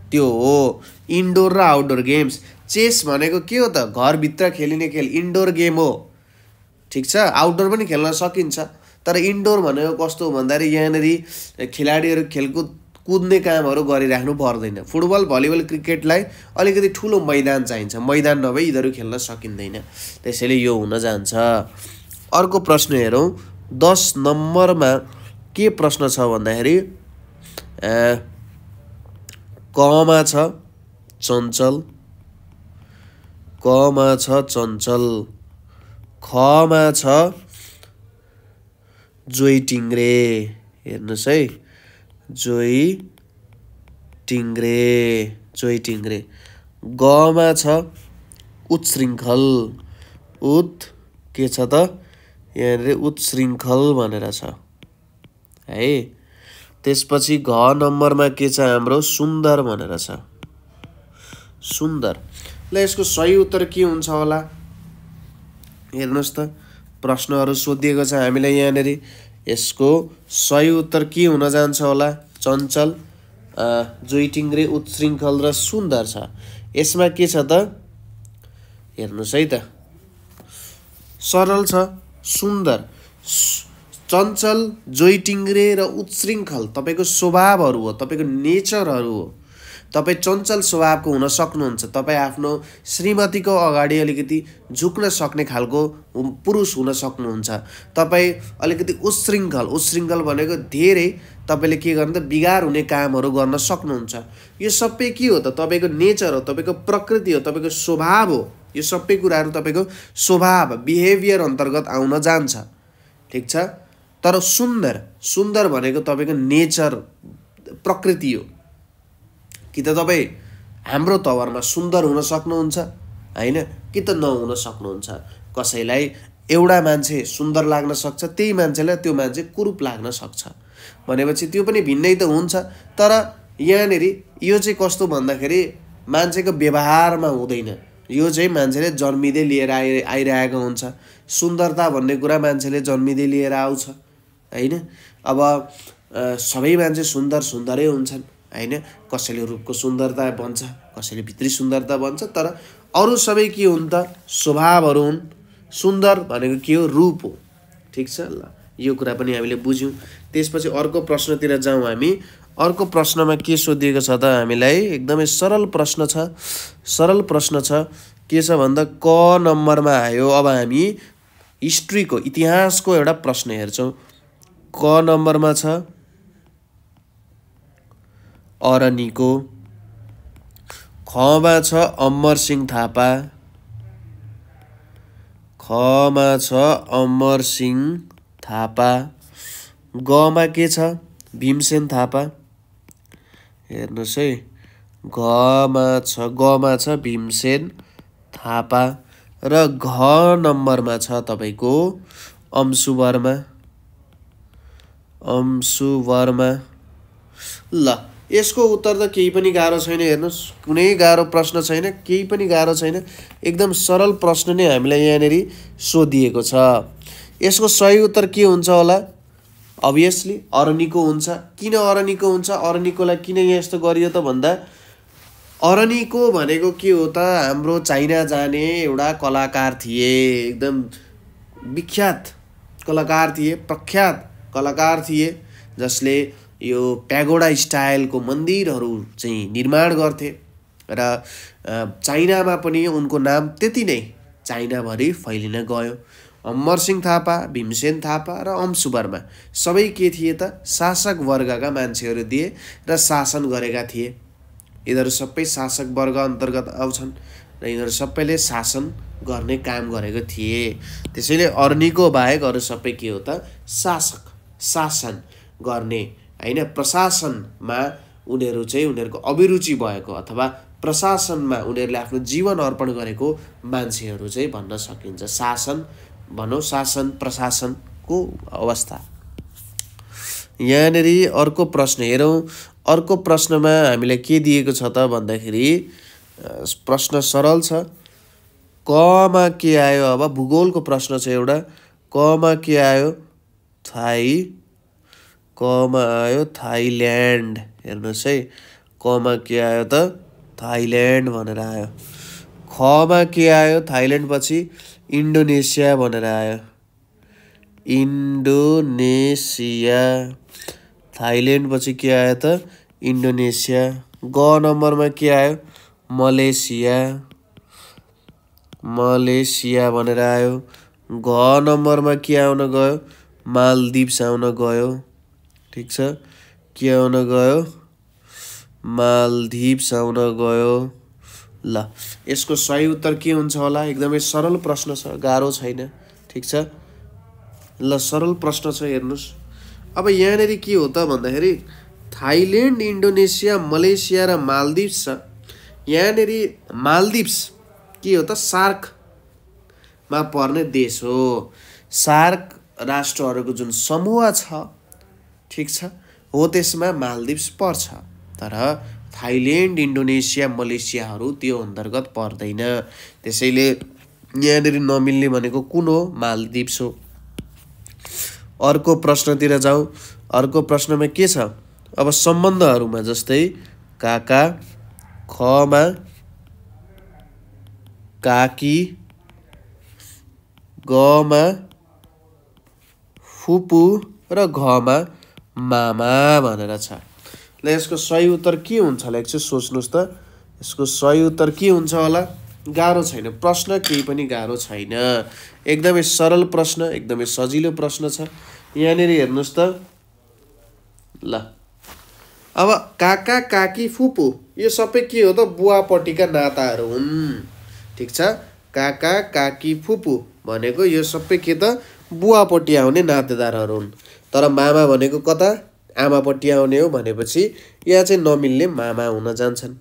त्यो हो इन्डोर र आउटडोर गेम्स। चेस भनेको के हो त? घरभित्र खेलिने खेल, इन्डोर गेम हो। ठिक छ, आउटडोर पनि खेल्न सकिन्छ, तर इन्डोर भनेको कस्तो हो भन्दाखेरि यहाँनिर खेलाडीहरू खेलकुद कुद्ने कामहरू गरिराख्नु पर्दैन। फुटबल, भलिबल, क्रिकेटलाई अलिकति ठुलो मैदान चाहिन्छ, मैदान नभए यिनीहरू खेल्न सकिँदैन, त्यसैले यो हुन जान्छ। अर्को प्रश्न हेरौँ। 10 नम्बरमा के प्रश्न छ भन्दाखेरि कमा छ चञ्चल, कमा छ चञ्चल, खमा छ जोइ टिङ्ग्रे। हेर्नुहोस् है, जोइ टिङ्ग्रे। गमा छ उत्शृङ्खल। के छ त यहाँनिर उत्शृङ्खल भनेर छ है। त्यसपछि घ नम्बरमा के छ हाम्रो सुन्दर भनेर छ। सुन्दर। ल यसको सही उत्तर के हुन्छ होला हेर्नुहोस् त, प्रश्नहरू सोधिएको छ हामीलाई यहाँनिर। यसको सही उत्तर के हुन जान्छ होला? चञ्चल, जोइ टिङ्ग्रे, उत्शृङ्खल र सुन्दर छ। यसमा के छ त हेर्नुहोस् है त, सरल छ। सुन्दर, चञ्चल, जोइ टिङ्ग्रे र उत्शृङ्खल तपाईँको स्वभावहरू हो, तपाईँको नेचरहरू हो। तपाईँ चञ्चल स्वभावको हुन सक्नुहुन्छ, तपाईँ आफ्नो श्रीमतीको अगाडि अलिकति झुक्न सक्ने खालको पुरुष हुन सक्नुहुन्छ। तपाईँ अलिकति उत्शृङ्खल भनेको धेरै तपाईँले के गर्नु त बिगार हुने कामहरू गर्न सक्नुहुन्छ। यो सबै के हो त? तपाईँको नेचर हो, तपाईँको प्रकृति हो, तपाईँको स्वभाव हो। यो सबै कुराहरू तपाईँको स्वभाव, बिहेभियर अन्तर्गत आउन जान्छ। ठिक छ। तर सुन्दर भनेको तपाईँको नेचर, प्रकृति हो। कि त तपाईँ हाम्रो तवरमा सुन्दर हुन सक्नुहुन्छ हैन, कि त नहुन सक्नुहुन्छ। कसैलाई एउटा मान्छे सुन्दर लाग्न सक्छ, त्यही मान्छेलाई त्यो मान्छे कुरूप लाग्न सक्छ। भनेपछि त्यो पनि भिन्नै त हुन्छ। तर यहाँनिर यो चाहिँ कस्तो भन्दाखेरि मान्छेको व्यवहारमा हुँदैन। यो चाहिँ मान्छेले जन्मिँदै लिएर आइरहेको हुन्छ। सुन्दरता भन्ने कुरा मान्छेले जन्मिँदै लिएर आउँछ हैन। अब सबै मान्छे सुन्दरै हुन्छन् हैन। कसैले रूपको सुन्दरता भन्छ, कसैले भित्री सुन्दरता भन्छ। तर अरू सबै के हुन् त? स्वभावहरू हुन्। सुन्दर भनेको के हो? रूप हो। ठिक छ। ल यो कुरा पनि हामीले बुझ्यौँ। त्यसपछि अर्को प्रश्नतिर जाउँ हामी। अर्को प्रश्नमा के सोधिएको छ त हामीलाई? एकदमै सरल प्रश्न छ। के छ भन्दा क नम्बरमा आयो। अब हामी हिस्ट्रीको, इतिहासको एउटा प्रश्न हेर्छौँ। क नम्बरमा छ अरनिको। खमा छ अमरसिंह थापा। गमा के छ? भीमसेन थापा। हेर्नुहोस् है, गमा छ भीमसेन थापा। र घ नम्बरमा छ तपाईँको अंशु वर्मा। ल यसको उत्तर त केही पनि गाह्रो छैन। हेर्नुहोस्, कुनै गाह्रो प्रश्न छैन, केही पनि गाह्रो छैन। एकदम सरल प्रश्न नै हामीलाई यहाँनिर सोधिएको छ। यसको सही उत्तर के हुन्छ होला? अभियसली अरनिको हुन्छ। किन अरनिको हुन्छ? अरनिकोलाई किन यहाँ यस्तो गरियो त भन्दा अरनिको भनेको के हो त? हाम्रो चाइना जाने एउटा कलाकार थिए। एकदम विख्यात कलाकार थिए, प्रख्यात कलाकार थिए, जसले यो प्यागोडा स्टाइलको मन्दिरहरू चाहिँ निर्माण गर्थे। र चाइनामा पनि उनको नाम त्यति नै चाइनाभरि फैलिन गयो। अमरसिंह थापा, भीमसेन थापा र अंशु वर्मा सबै के थिए त? शासक वर्गका मान्छेहरू थिए र शासन गरेका थिए। यिनीहरू सबै शासक वर्ग अन्तर्गत आउँछन् र यिनीहरू सबैले शासन गर्ने काम गरेको थिए। त्यसैले अरनिको बाहेक अरू सबै के हो त? शासन गर्ने हैन। प्रशासनमा उनीहरू चाहिँ उनीहरूको अभिरुचि भएको अथवा प्रशासनमा उनीहरूले आफ्नो जीवन अर्पण गरेको मान्छेहरू चाहिँ भन्न सकिन्छ। शासन भनौँ, शासन प्रशासनको अवस्था। यहाँनिर अर्को प्रश्न हेरौँ। अर्को प्रश्नमा हामीलाई के दिएको छ त भन्दाखेरि प्रश्न सरल छ। कमा के आयो? अब भूगोलको प्रश्न छ एउटा। कमा के आयो? कमा आयो थाइल्यान्ड। हेर्नुहोस् है, कमा के आयो त? थाइल्यान्ड भनेर आयो। खमा के आयो? थाइल्यान्ड पछि इन्डोनेसिया भनेर आयो। इन्डोनेसिया। थाइल्यान्ड पछि के आयो त? इन्डोनेसिया। ग नम्बरमा के आयो? मलेसिया भनेर आयो। घ नम्बरमा के आउन गयो? मालदिप्स आउन गयो। ठिक छ। के आउन गयो? मालदिप्स आउन गयो। ल यसको सही उत्तर के हुन्छ होला? एकदमै सरल प्रश्न छ, गाह्रो छैन। ठिक छ। ल सरल प्रश्न छ हेर्नुस्। अब यहाँनेरि के हो त भन्दाखेरि थाइल्यान्ड, इन्डोनेसिया, मलेसिया र मालदिप्स छ। यहाँनेरि मालदिप्स के हो त सार्कमा पर्ने देश हो। सार्क राष्ट्रहरूको जुन समूह छ ठिक छ हो त्यसमा मालदिप्स पर्छ। तर थाइल्यान्ड, इन्डोनेसिया, मलेसियाहरू त्यो अन्तर्गत पर्दैन। त्यसैले यहाँनेरि नमिल्ने भनेको कुन हो? मालदिप्स हो। अर्को प्रश्नतिर जाउँ। अर्को प्रश्नमा के छ? अब सम्बन्धहरूमा जस्तै काका, खमा काकी, गमा फुपू र घमा मामा भनेर छ। ल यसको सही उत्तर के हुन्छ होला एकछिन सोच्नुहोस् त। यसको सही उत्तर के हुन्छ होला? गाह्रो छैन, प्रश्न केही पनि गाह्रो छैन, एकदमै सरल प्रश्न, एकदमै सजिलो प्रश्न छ। यहाँनिर हेर्नुहोस् त। ल अब काका, काकी, फुपू यो सबै के हो त? बुवापट्टिका नाताहरू हुन्। ठिक छ। काका, काकी, फुपू भनेको यो सबै के त? बुवापट्टि आउने नातेदारहरू हुन्। तर मामा भनेको कता? आमापट्टि आउने हो भनेपछि यहाँ चाहिँ नमिल्ने मामा हुन जान्छन्।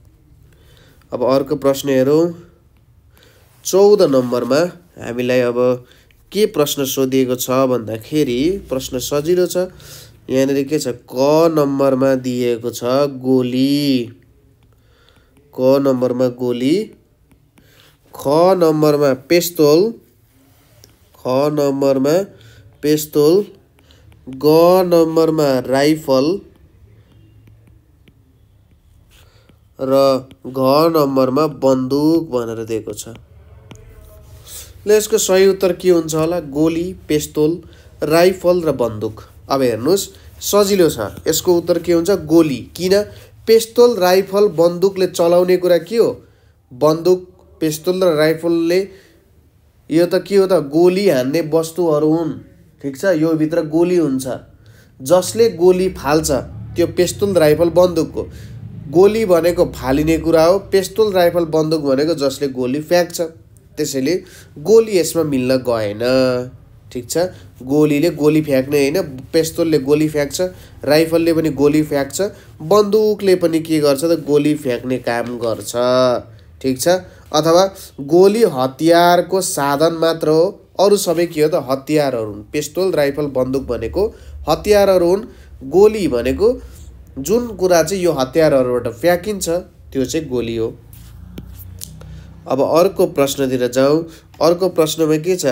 अब अर्को प्रश्न हेरौँ। 14 नम्बरमा हामीलाई अब के प्रश्न सोधिएको छ भन्दाखेरि प्रश्न सजिलो छ। यहाँनिर के छ? क नम्बरमा दिएको छ गोली। क नम्बरमा गोली, ख नम्बरमा पेस्तोल, ख नम्बरमा पेस्तोल, ग नम्बरमा राइफल र घ नम्बरमा बन्दुक भनेर दिएको छ। ल यसको सही उत्तर के हुन्छ होला? गोली, पेस्तोल, राइफल र बन्दुक। अब हेर्नुहोस् सजिलो छ। यसको उत्तर के हुन्छ? गोली। किन? पेस्तोल, राइफल, बन्दुकले चलाउने कुरा के हो? बन्दुक, पेस्तोल र राइफलले यो त के हो त? गोली हान्ने वस्तुहरू हुन्। ठिक छ। यो भित्र गोली हुन्छ। जसले गोली फाल्छ त्यो पेस्तोल, राइफल, बन्दुकको। गोली भनेको फालिने कुरा हो, पेस्तोल, राइफल, बन्दुक भनेको जसले गोली फ्याँक्छ। त्यसैले गोली यसमा मिल्न गएन। ठिक छ। गोलीले गोली फ्याँक्ने होइन, पेस्तोलले गोली फ्याँक्छ, राइफलले पनि गोली फ्याँक्छ, बन्दुकले पनि के गर्छ त? गोली फ्याँक्ने काम गर्छ। ठिक छ। अथवा गोली हतियारको साधन मात्र हो, अरू सबै के हो त? हतियारहरू हुन्। पेस्तोल, राइफल, बन्दुक भनेको हतियारहरू हुन्। गोली भनेको जुन कुरा चाहिँ यो हतियारहरूबाट फ्याँकिन्छ त्यो चाहिँ गोली हो। अब अर्को प्रश्नतिर जाउँ। अर्को प्रश्नमा के छ?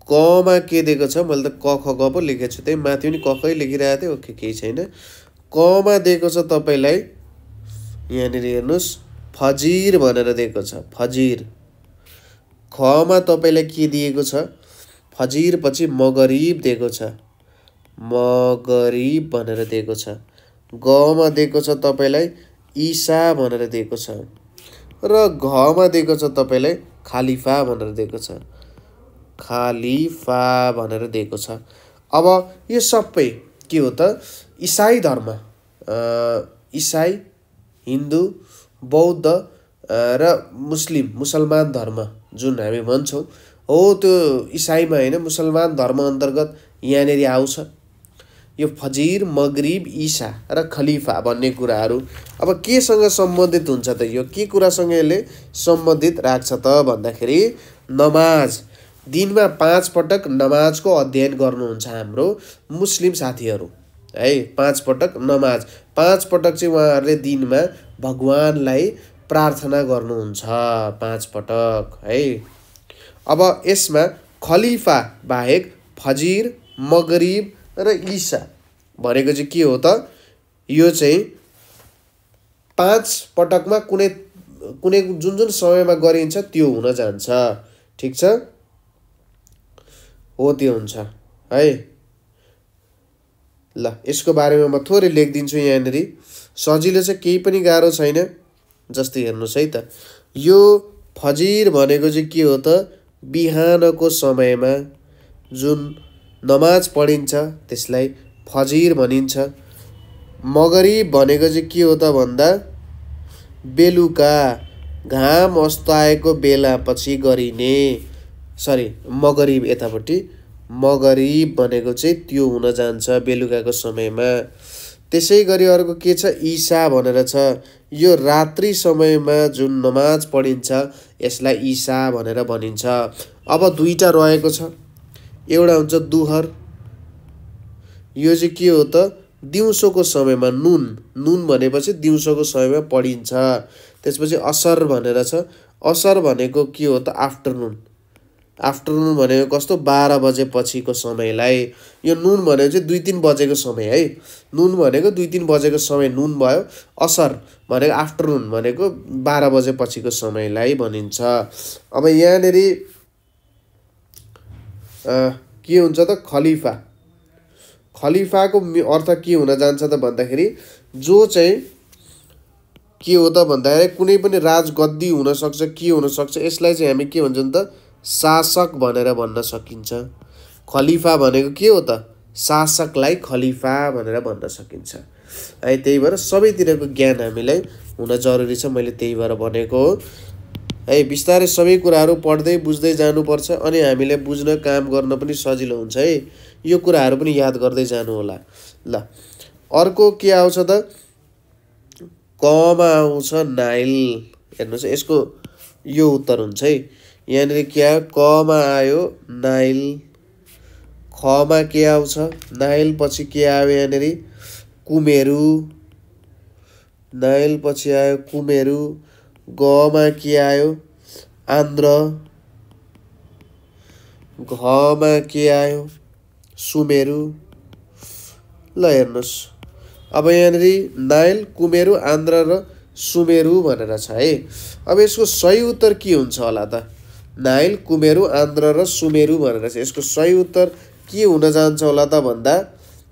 कमा के दिएको छ? मैले त क ख ग पो लेखेको छु, त्यही माथि पनि क खै लेखिरहेको थिएँ। ओके, केही छैन। कमा दिएको छ तपाईँलाई, यहाँनिर हेर्नुहोस् फजिर भनेर दिएको छ। फजिर। खमा तपाईँलाई के दिएको छ? फजिर पछि मगरिब दिएको छ। मगरिब भनेर दिएको छ। गमा दिएको छ तपाईँलाई ईसा भनेर दिएको छ। र घमा दिएको छ तपाईँलाई खालिफा भनेर दिएको छ। खालिफा भनेर दिएको छ। अब यो सबै के हो त? इसाई धर्म, इसाई, हिन्दू, बौद्ध र मुसलमान धर्म जुन हामी भन्छौँ हो त्यो इसाईमा होइन, मुसलमान धर्म अन्तर्गत यहाँनिर आउँछ यो फजिर, मगरिब, ईसा र खलिफा भन्ने कुराहरू। अब केसँग सम्बन्धित हुन्छ त? यो के कुरासँग यसले सम्बन्धित राख्छ त भन्दाखेरि नमाज। दिनमा 5 पटक नमाजको अध्ययन गर्नुहुन्छ हाम्रो मुस्लिम साथीहरू है। 5 पटक नमाज, 5 पटक चाहिँ उहाँहरूले दिनमा भगवानलाई प्रार्थना गर्नुहुन्छ 5 पटक है। अब यसमा खलिफा बाहेक फजिर, मगरिब र ईसा भनेको चाहिँ के हो त? यो चाहिँ 5 पटकमा कुनै जुन समयमा गरिन्छ त्यो हुन जान्छ। ठिक छ। हो त्यो हुन्छ है। ल यसको बारेमा म थोरै लेखिदिन्छु यहाँनिर। सजिलो छ, केही पनि गाह्रो छैन। जस्तै हेर्नुहोस् है त। यो फजिर भनेको चाहिँ के हो त? बिहानको समयमा जुन नमाज पढिन्छ त्यसलाई फजिर भनिन्छ। मगरिब भनेको चाहिँ के हो त भन्दा बेलुका घाम अस्ताएको बेलापछि गरिने, सरी मगरिब यतापट्टि, मगरिब भनेको चाहिँ त्यो हुन जान्छ बेलुकाको समयमा। त्यसै गरी अर्को के छ, ईशा भनेर छ। यो रात्रि समयमा जुन नमाज पढिन्छ यसलाई ईशा भनेर भनिन्छ। अब दुईटा रहेको छ, एउटा हुन्छ दुहर, यो चाहिँ के हो त, दिउँसोको समयमा नुन, नुन भनेपछि दिउँसोको समयमा पढिन्छ। त्यसपछि असर भनेर छ, असर भनेको के हो त, आफ्टरनुन, आफ्टरनुन भनेको कस्तो, 12 बजे पछिको समयलाई। यो नुन भनेको चाहिँ 2-3 बजेको समय है, नुन भनेको 2-3 बजेको समय नुन भयो। असर भनेको आफ्टरनुन भनेको 12 बजे पछिको समयलाई भनिन्छ। अब यहाँनिर के हुन्छ त, खलिफा, खलिफाको अर्थ के हुन जान्छ त भन्दाखेरि जो चाहिँ के हो त भन्दाखेरि कुनै पनि राजगद्दी हुनसक्छ, के हुनसक्छ, यसलाई चाहिँ हामी के भन्छौँ त, शासक भनेर भन्न सकिन्छ। खलिफा भनेको के हो त, शासकलाई खलिफा भनेर भन्न सकिन्छ है। त्यही भएर सबैतिरको ज्ञान हामीलाई हुन जरुरी छ, मैले त्यही भएर भनेको हो है। बिस्तारै सबै कुराहरू पढ्दै बुझ्दै जानुपर्छ, अनि हामीले बुझ्न काम गर्न पनि सजिलो हुन्छ है। यो कुराहरू पनि याद गर्दै जानु होला। ल अर्को के आउँछ त, कमा आउँछ नाइल। हेर्नुहोस् यसको यो उत्तर हुन्छ है। यहाँनिर के आयो, कमा आयो नाइल, खमा के आउँछ, नाइल पछि के आयो यहाँनिर, कुमेरु, नाइल पछि आयो कुमेरु। गमा के आयो, आन्ध्र, घमा के आयो, सुमेरु। ल हेर्नुहोस् अब यहाँनिर नाइल, कुमेरु, आन्ध्र र सुमेरु भनेर छ है। अब यसको सही उत्तर के हुन्छ होला त, नाइल, कुमेरु, आन्ध्र र सुमेरु भनेर छ। यसको सही उत्तर के हुन जान्छ होला त भन्दा,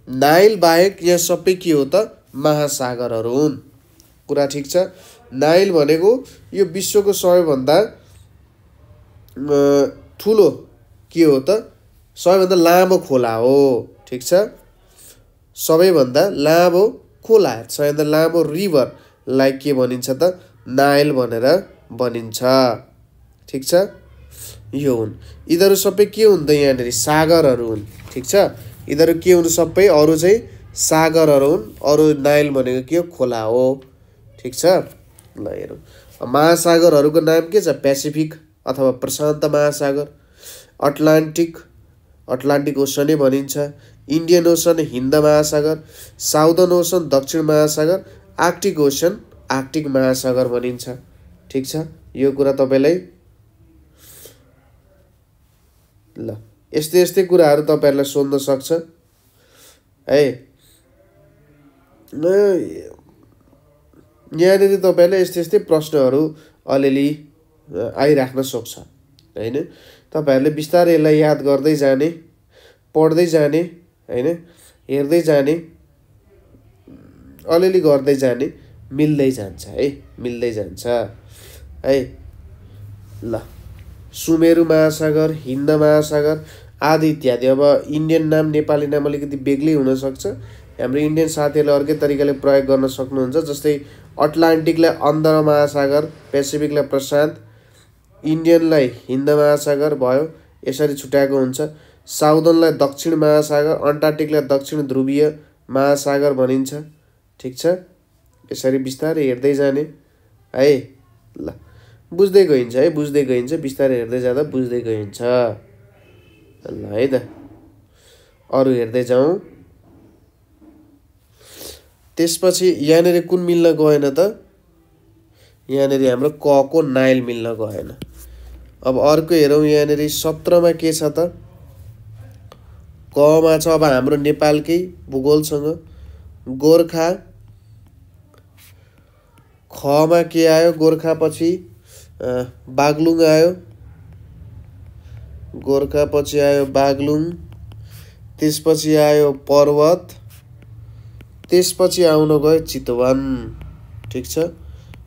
नाइल बाहेक यहाँ सबै के हो त, महासागरहरू हुन्। कुरा ठिक छ। नाइल भनेको यो विश्वको सबैभन्दा ठुलो के हो त, सबैभन्दा लामो खोला हो। ठिक छ, सबैभन्दा लामो खोला, सबैभन्दा लामो रिभरलाई के भनिन्छ त, नाइल भनेर भनिन्छ। ठिक छ, यो हुन् यिनीहरू सबै के हुन् त, यहाँनिर सागरहरू हुन्। ठिक छ, यिनीहरू के हुन्, सबै अरू चाहिँ सागरहरू हुन्। अरू नाइल भनेको के हो, खोला हो। ठिक छ। ल हेरौँ, महासागरहरूको नाम के छ, पेसिफिक अथवा प्रशान्त महासागर, अटलान्टिक, अटलान्टिक ओसनै भनिन्छ, इन्डियन ओसन, हिन्द महासागर, साउदर्न ओसन, दक्षिण महासागर, आर्कटिक ओसन, आर्कटिक महासागर भनिन्छ। ठिक छ, यो कुरा तपाईँलाई ल यस्तै यस्तै कुराहरू तपाईँहरूलाई सोध्न सक्छ है। यहाँनिर तपाईँलाई यस्तै यस्तै प्रश्नहरू अलिअलि आइराख्न सक्छ हैन। तपाईँहरूले बिस्तारै यसलाई याद गर्दै जाने, पढ्दै जाने हैन, हेर्दै जाने, अलिअलि गर्दै जाने, मिल्दै जान्छ है, मिल्दै जान्छ है। ल सुमेरु महासागर, हिन्द महासागर आदि इत्यादि। अब इन्डियन नाम, नेपाली नाम अलिकति बेग्लै हुनसक्छ, हाम्रो इन्डियन साथीहरूले अर्कै तरिकाले प्रयोग गर्न सक्नुहुन्छ। जस्तै अटलान्टिकलाई अन्ध्र महासागर, पेसिफिकलाई प्रशान्त, इन्डियनलाई हिन्द महासागर भयो, यसरी छुट्याएको हुन्छ। साउदर्नलाई दक्षिण महासागर, अन्टार्कटिकलाई दक्षिण ध्रुवीय महासागर भनिन्छ। ठिक छ, यसरी बिस्तारै हेर्दै जाने है। ल बुझ्दै गइन्छ है, बुझ्दै गइन्छ, बिस्तारै हेर्दै जाँदा बुझ्दै गइन्छ। ल है त, अरू हेर्दै जाउँ। त्यसपछि यहाँनिर कुन मिल्न गएन त, यहाँनिर हाम्रो क को नाइल मिल्न गएन। अब अर्को हेरौँ, यहाँनिर 17 मा के छ त, क मा छ अब हाम्रो नेपालकै भूगोलसँग गोर्खा, ख मा के आयो, गोर्खा पछि बागलुङ आयो, गोर्खा पछि आयो बागलुङ, त्यसपछि आयो पर्वत, त्यसपछि आउन गयो चितवन। ठिक छ,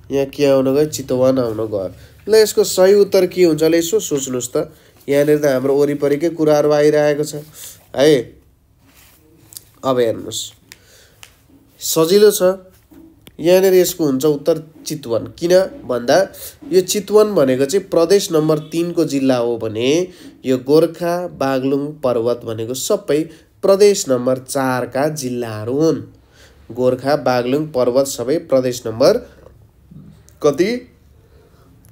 यहाँ के आउन गयो, चितवन आउन गयो। ल यसको सही उत्तर के हुन्छ, ल यसो सोच्नुहोस् त। यहाँनिर त हाम्रो वरिपरिकै कुराहरू आइरहेको छ है। अब हेर्नुहोस्, सजिलो छ यहाँनिर यसको हुन्छ उत्तर चितवन। किन भन्दा यो चितवन भनेको चाहिँ प्रदेश नम्बर 3 को जिल्ला हो भने यो गोर्खा बागलुङ पर्वत भनेको सबै प्रदेश नम्बर 4 का जिल्लाहरू हुन्। गोर्खा बागलुङ पर्वत सबै प्रदेश नम्बर कति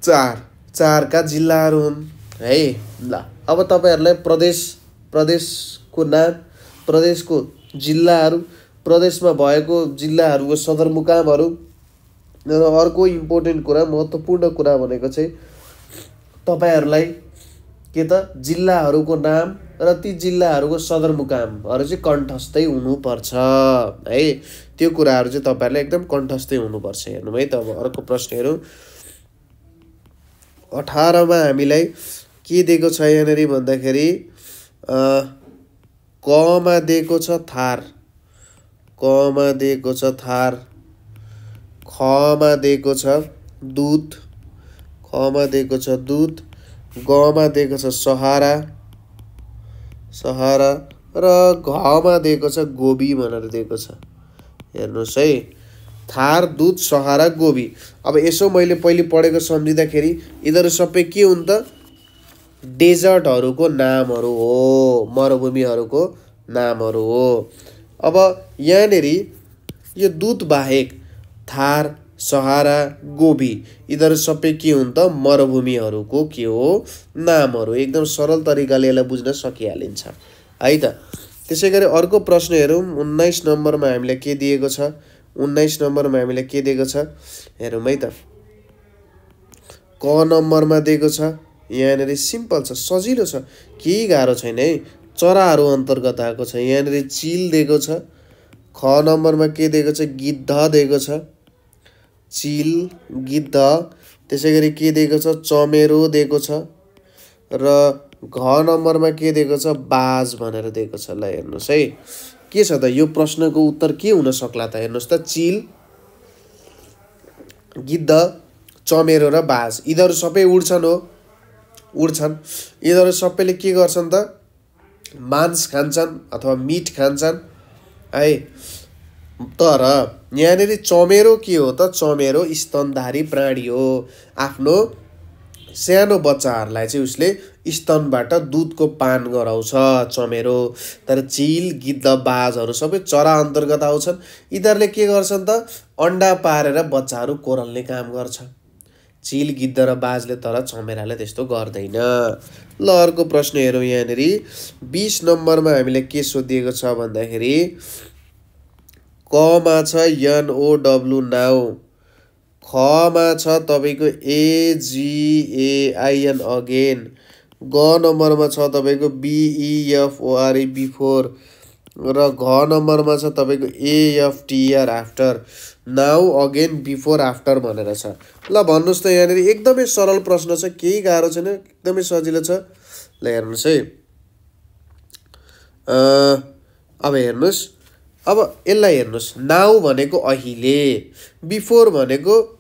4 का जिल्लाहरू हुन् है। ल अब तपाईहरुलाई प्रदेशको नाम, प्रदेशको जिल्लाहरू, प्रदेशमा भएको जिल्लाहरूको सदरमुकामहरू र अर्को इम्पोर्टेन्ट कुरा, महत्त्वपूर्ण कुरा भनेको चाहिँ तपाईहरुलाई के त जिल्लाहरूको नाम र ती जिल्लाहरूको सदरमुकामहरू चाहिँ कण्ठस्थै हुनुपर्छ है। त्यो कुराहरू चाहिँ तपाईहरुलाई एकदम कण्ठस्थै हुनुपर्छ। हेर्नु है त अब अर्को प्रश्न हेरौँ। 18 मा हामीलाई के दिएको छ यहाँनिर भन्दाखेरि क मा दिएको छ थार, क मा दिएको छ थार, ख मा दिएको छ दूत, ख मा दिएको छ दूत, ग मा दिएको छ सहारा, सहारा र घ मा दिएको छ गोबी भनेर दिएको छ। हेर्नुस् है, थार, दूत, सहारा, गोबी। अब यसो मैले पहिले पढेको सम्झिँदाखेरि यिनीहरू सबै के हुन् त डेजर्टहरूको नामहरू हो, मरुभूमिहरूको नामहरू हो। अब यहाँनिर यो दूत बाहेक थार, सहारा, गोबी यिनीहरू सबै के हुन् त मरुभूमिहरूको के हो नामहरू। एकदम सरल तरिकाले यसलाई बुझ्न सकिहालिन्छ है त। त्यसैगरी अर्को प्रश्न हेरौँ। 19 नम्बरमा हामीलाई के दिएको छ, 19 नम्बरमा हामीलाई के दिएको छ हेरौँ है त। क नम्बरमा दिएको छ यहाँनिर सिम्पल छ, सजिलो छ, केही गाह्रो छैन है। चराहरू अन्तर्गत आएको छ। यहाँनिर चिल दिएको छ। ख नम्बरमा के दिएको छ गिद्ध दिएको छ, चिल, गिद्ध। त्यसैगरी के दिएको छ चमेरो दिएको छ र घ नम्बरमा के दिएको छ बाज भनेर दिएको छ। ल हेर्नुस् है के छ त यो प्रश्नको उत्तर के हुन सक्ला त। हेर्नुस् त चिल, गिद्ध, चमेरो र बाज यिनीहरू सबै उड्छन् हो, उड्छन्। यिनीहरू सबैले के गर्छन् त मांस खान्छन् अथवा मीट खान्छन् है। तर यहाँनिर चमेरो के हो त, चमेरो स्तनधारी प्राणी हो। आफ्नो सानो बच्चाहरूलाई चाहिँ उसले स्तनबाट दुधको पान गराउँछ चमेरो। तर चिल, गिद्ध, बाजहरू सबै चरा अन्तर्गत आउँछन्। यिनीहरूले के गर्छन् त अन्डा पारेर बच्चाहरू कोरल्ने काम गर्छ। चिल, गिद्ध र बाजले, तर चमेराले त्यस्तो गर्दैन। ल अर्को प्रश्न हेरौँ। यहाँनिर 20 नम्बरमा हामीले के सोधिएको छ भन्दाखेरि क मा छ NOW नाउ, ख मा छ तपाईको AGAIN अगेन, ग नम्बरमा छ तपाईको BEFORE बिफोर र घ नम्बरमा छ तपाईको AFTER after. Now, again, before, after भनेर छ। ल भन्नुस् त यहाँनिर एकदमै सरल प्रश्न छ, केही गाह्रो छैन, एकदमै सजिलो छ। ल हेर्नुस् है अब हेर्नुस्, अब यसलाई हेर्नुस्। नाउ भनेको अहिले, बिफोर भनेको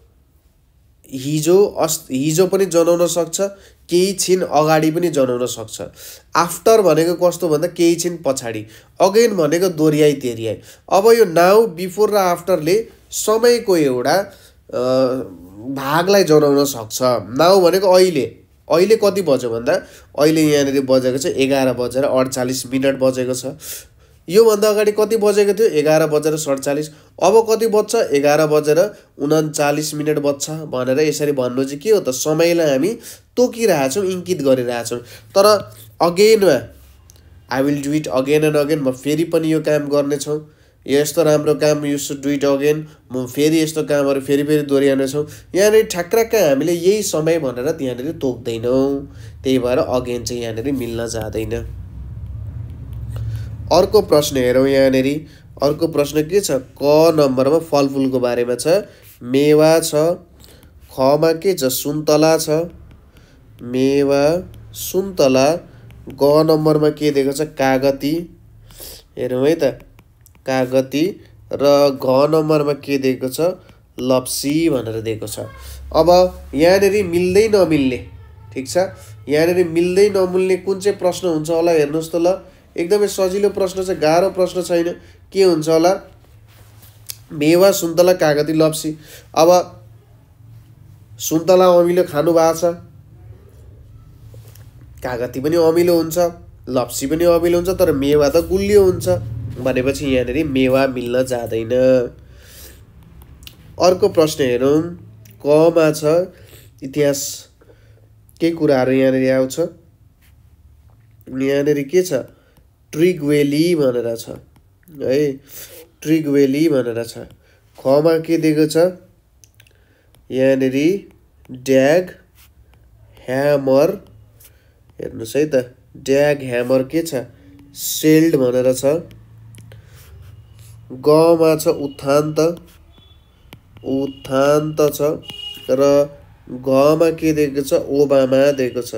हिजो, हिजो पनि जनाउन सक्छ, केही छिन अगाडि पनि जनाउन सक्छ। आफ्टर भनेको कस्तो भन्दा केही छिन पछाडि। अगेन भनेको दोहोऱ्याइ तेह्रियाइ। अब यो नाउ, बिफोर र आफ्टरले समयको एउटा भागलाई जनाउन सक्छ। नाउ भनेको अहिले, अहिले कति बज्यो भन्दा अहिले यहाँनिर बजेको छ 11:48 बजेको छ। योभन्दा अगाडि कति बजेको थियो 11:47। अब कति बज्छ 11:39 बज्छ भनेर यसरी भन्नु चाहिँ के हो त समयलाई हामी तोकिरहेछौँ, इङ्कित गरिरहेछौँ। तर अगेनमा I will do it again and again, म फेरि पनि यो काम गर्नेछौँ, यस्तो राम्रो काम you should do it again, म फेरि यस्तो कामहरू फेरि फेरि दोहोऱ्याउनेछौँ। यहाँनिर ठ्याक्क हामीले यही समय भनेर यहाँनिर तोक्दैनौँ, त्यही भएर अगेन चाहिँ यहाँनिर मिल्न जाँदैन। अर्को प्रश्न हेरौँ। यहाँनिर अर्को प्रश्न के छ, क नम्बरमा फलफुलको बारेमा छ। मेवा छ, ख मा के छ सुन्तला छ, मेवा, सुन्तला। ग नम्बरमा के दिएको छ कागती, हेरौँ है त कागती। र घ नम्बरमा के दिएको छ लप्सी भनेर दिएको छ। अब यहाँनिर मिल्दै नमिल्ने, ठिक छ, यहाँनिर मिल्दै नमिल्ने कुन चाहिँ प्रश्न हुन्छ होला हेर्नुहोस् त। ल एकदमै सजिलो प्रश्न छ, गाह्रो प्रश्न छैन। के हुन्छ होला मेवा, सुन्तला, कागती, लप्सी। अब सुन्तला अमिलो खानु भएको छ, कागती पनि अमिलो हुन्छ, लप्सी पनि अमिलो हुन्छ, तर मेवा त गुलियो हुन्छ भनेपछि यहाँनिर मेवा मिल्न जाँदैन। अर्को प्रश्न हेरौँ, कमा छ इतिहास के कुराहरू यहाँनिर आउँछ। यहाँनिर के छ, ट्रिगवेली भनेर छ है, ट्रिगवेली भनेर छ। खमा के दिएको छ, यहाँनिर ड्याग ह्यामर, हेर्नुहोस् है त, ड्याग ह्यामर के छ, सेल्ड भनेर छ। गमा छ उत्थान्त, उत्थान्त छ, र घमा के दिएको छ, ओबामा दिएको छ,